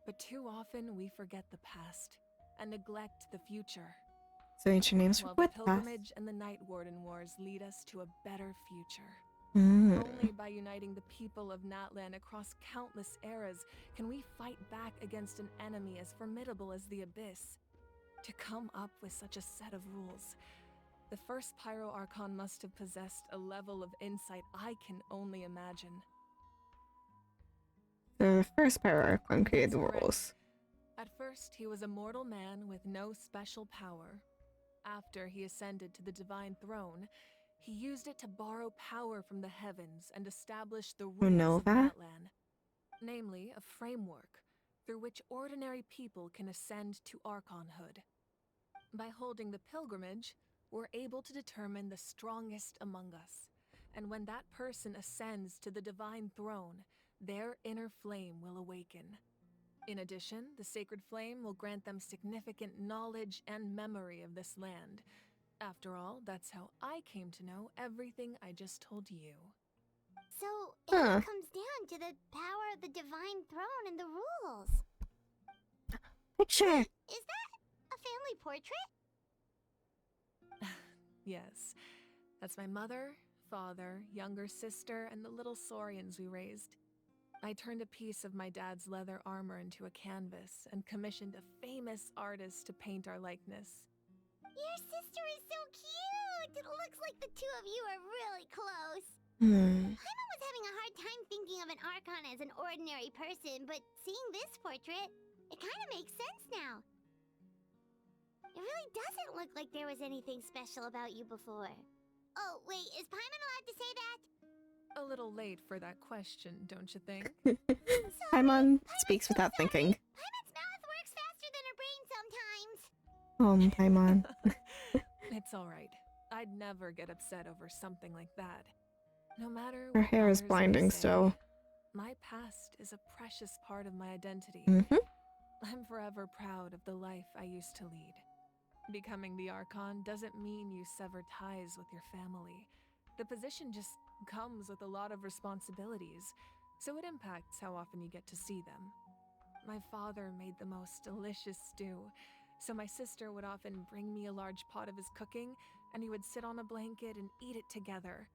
Speaker 7: but too often we forget the past and neglect the future.
Speaker 1: So ancient names
Speaker 7: While
Speaker 1: for
Speaker 7: the
Speaker 1: with past.
Speaker 7: pilgrimage and the Night Warden Wars lead us to a better future. Only by uniting the people of Natlan across countless eras can we fight back against an enemy as formidable as the Abyss. To come up with such a set of rules, the first Pyro Archon must have possessed a level of insight I can only imagine.
Speaker 1: So the first Pyro created the
Speaker 7: That's correct.
Speaker 1: rules.
Speaker 7: At first, he was a mortal man with no special power. After he ascended to the divine throne, he used it to borrow power from the heavens and establish the rules
Speaker 1: know
Speaker 7: of
Speaker 1: that?
Speaker 7: Natlan.
Speaker 4: namely a framework through which ordinary people can ascend to Archonhood. By holding the pilgrimage, we're able to determine the strongest among us, and when that person ascends to the divine throne, their inner flame will awaken. In addition, the sacred flame will grant them significant knowledge and memory of this land. After all, that's how I came to know everything I just told you.
Speaker 2: So, it all comes down to the power of the divine throne and the rules.
Speaker 1: Picture!
Speaker 2: Is that a family portrait?
Speaker 4: Yes, that's my mother, father, younger sister, and the little saurians we raised. I turned a piece of my dad's leather armor into a canvas and commissioned a famous artist to paint our likeness.
Speaker 2: Your sister is so cute! It looks like the two of you are really close. Paimon was having a hard time thinking of an Archon as an ordinary person, but seeing this portrait, it kind of makes sense now. It really doesn't look like there was anything special about you before. Oh, wait, is Paimon allowed to say that?
Speaker 4: A little late for that question, don't you think?
Speaker 1: Paimon speaks without thinking.
Speaker 2: Paimon's mouth works faster than her brain sometimes.
Speaker 1: Paimon.
Speaker 4: It's alright. I'd never get upset over something like that. No matter
Speaker 1: Her
Speaker 4: what
Speaker 1: hair is
Speaker 4: others may
Speaker 1: blinding
Speaker 4: say,
Speaker 1: still.
Speaker 4: my past is a precious part of my identity. I'm forever proud of the life I used to lead. Becoming the Archon doesn't mean you sever ties with your family. The position just comes with a lot of responsibilities, so it impacts how often you get to see them. My father made the most delicious stew, so my sister would often bring me a large pot of his cooking, and we would sit on a blanket and eat it together.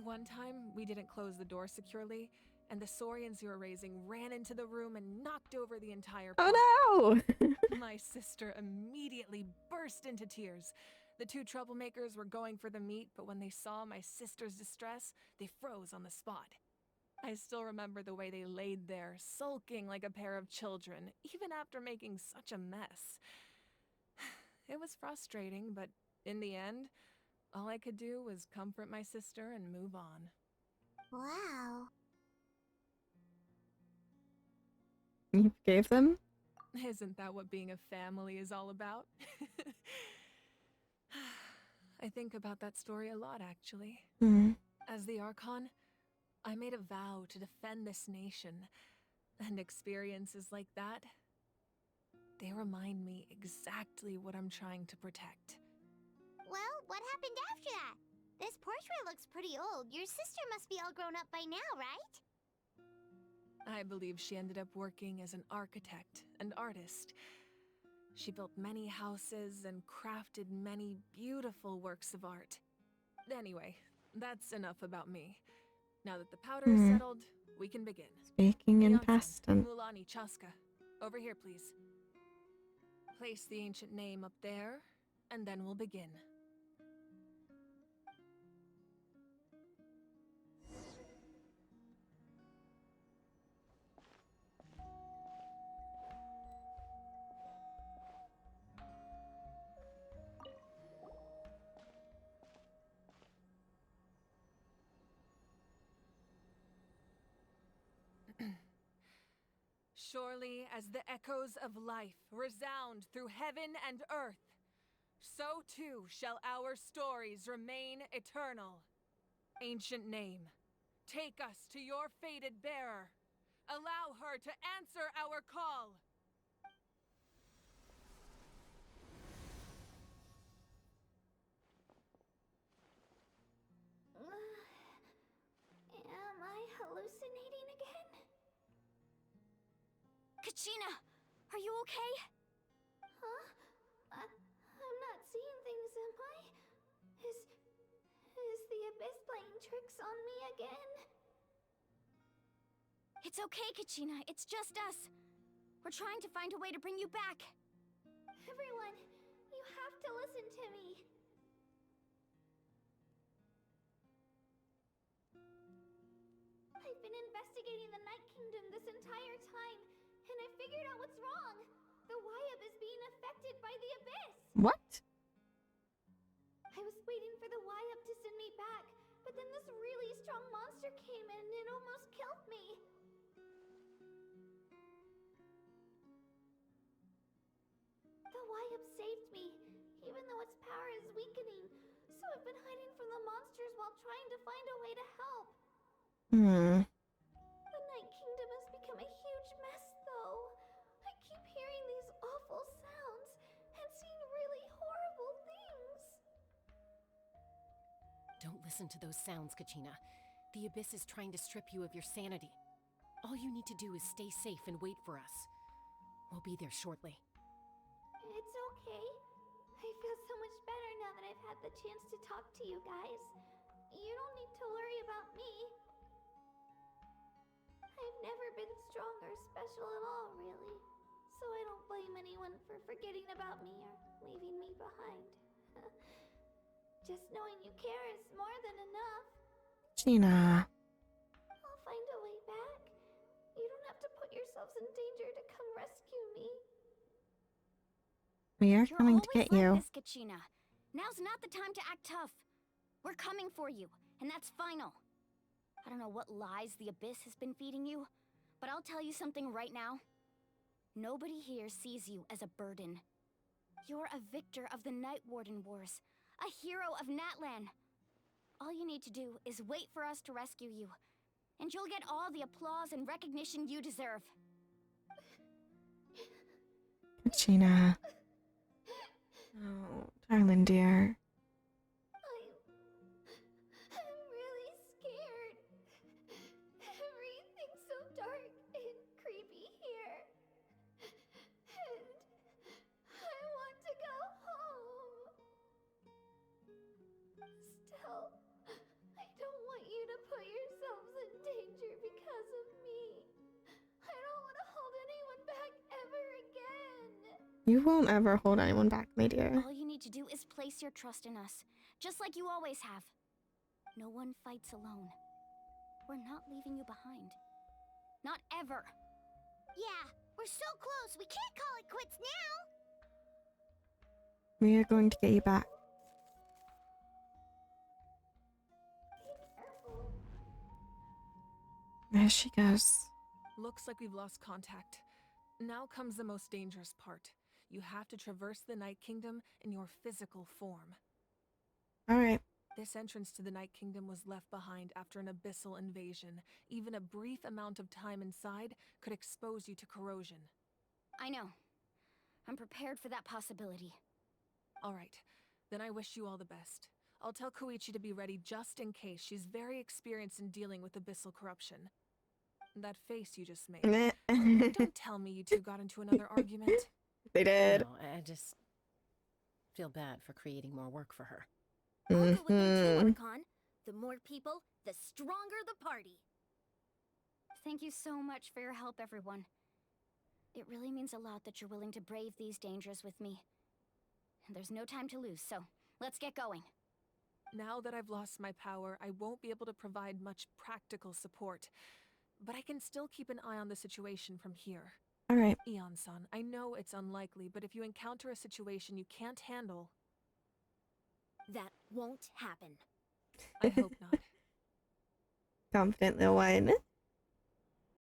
Speaker 4: One time, we didn't close the door securely, and the saurians we were raising ran into the room and knocked over the entire pot.
Speaker 1: Oh no!
Speaker 4: My sister immediately burst into tears. The two troublemakers were going for the meat, but when they saw my sister's distress, they froze on the spot. I still remember the way they laid there, sulking like a pair of children, even after making such a mess. It was frustrating, but in the end, all I could do was comfort my sister and move on.
Speaker 2: Wow.
Speaker 1: You forgave them?
Speaker 4: Isn't that what being a family is all about? I think about that story a lot, actually. As the Archon, I made a vow to defend this nation, and experiences like that, they remind me exactly what I'm trying to protect.
Speaker 2: Well, what happened after that? This portrait looks pretty old. Your sister must be all grown up by now, right?
Speaker 4: I believe she ended up working as an architect and artist. She built many houses and crafted many beautiful works of art. Anyway, that's enough about me. Now that the powder is settled, we can begin.
Speaker 1: Speaking in
Speaker 4: Beyonce,
Speaker 1: past tense.
Speaker 4: Mulani, Chaska. Over here, please. Place the ancient name up there, and then we'll begin. Surely as the echoes of life resound through heaven and earth, so too shall our stories remain eternal. Ancient name, take us to your fated bearer. Allow her to answer our call.
Speaker 16: Am I hallucinating again? Kachina, are you okay? Huh? I'm not seeing things, am I? Is the Abyss playing tricks on me again? It's okay, Kachina. It's just us. We're trying to find a way to bring you back. Everyone, you have to listen to me. I've been investigating the Night Kingdom this entire time, and I figured out what's wrong. The Wyab is being affected by the Abyss.
Speaker 1: What?
Speaker 16: I was waiting for the Wyab to send me back, but then this really strong monster came in and it almost killed me. The Y-Up saved me, even though its power is weakening. So I've been hiding from the monsters while trying to find a way to help.
Speaker 1: Hmm.
Speaker 16: The Night Kingdom has become a huge mess, though. I keep hearing these awful sounds and seeing really horrible things.
Speaker 11: Don't listen to those sounds, Kachina. The Abyss is trying to strip you of your sanity. All you need to do is stay safe and wait for us. We'll be there shortly.
Speaker 16: It's okay. I feel so much better now that I've had the chance to talk to you guys. You don't need to worry about me. I've never been strong or special at all, really. So I don't blame anyone for forgetting about me or leaving me behind. Just knowing you care is more than enough.
Speaker 1: Gina.
Speaker 16: I'll find a way back. You don't have to put yourselves in danger to come rescue me.
Speaker 1: We are
Speaker 3: You're
Speaker 1: coming to
Speaker 3: always
Speaker 1: get
Speaker 3: like
Speaker 1: you.
Speaker 3: this, Kachina. Now's not the time to act tough. We're coming for you, and that's final. I don't know what lies the Abyss has been feeding you, but I'll tell you something right now. Nobody here sees you as a burden. You're a victor of the Night Warden Wars, a hero of Natlan. All you need to do is wait for us to rescue you, and you'll get all the applause and recognition you deserve.
Speaker 1: Gina. Oh, darling dear.
Speaker 16: I'm really scared. Everything's so dark and creepy here. And I want to go home. Still, I don't want you to put yourselves in danger because of me. I don't want to hold anyone back ever again.
Speaker 1: You won't ever hold anyone back, my dear.
Speaker 3: All you need to do is place your trust in us, just like you always have. No one fights alone. We're not leaving you behind. Not ever.
Speaker 2: Yeah, we're so close, we can't call it quits now!
Speaker 1: We are going to get you back. There she goes.
Speaker 7: Looks like we've lost contact. Now comes the most dangerous part. You have to traverse the Night Kingdom in your physical form.
Speaker 1: Alright.
Speaker 7: This entrance to the Night Kingdom was left behind after an abyssal invasion. Even a brief amount of time inside could expose you to corrosion.
Speaker 3: I know. I'm prepared for that possibility.
Speaker 7: All right, then I wish you all the best. I'll tell Koichi to be ready just in case. She's very experienced in dealing with abyssal corruption. That face you just made. Don't tell me you two got into another argument.
Speaker 1: They did.
Speaker 11: No, I just feel bad for creating more work for her.
Speaker 2: I'll go with you too, Archon. The more people, the stronger the party.
Speaker 3: Thank you so much for your help, everyone. It really means a lot that you're willing to brave these dangers with me. And there's no time to lose, so let's get going.
Speaker 7: Now that I've lost my power, I won't be able to provide much practical support. But I can still keep an eye on the situation from here.
Speaker 1: Alright.
Speaker 7: Eon-san, I know it's unlikely, but if you encounter a situation you can't handle...
Speaker 2: That won't happen.
Speaker 7: I hope not.
Speaker 1: Confident little one.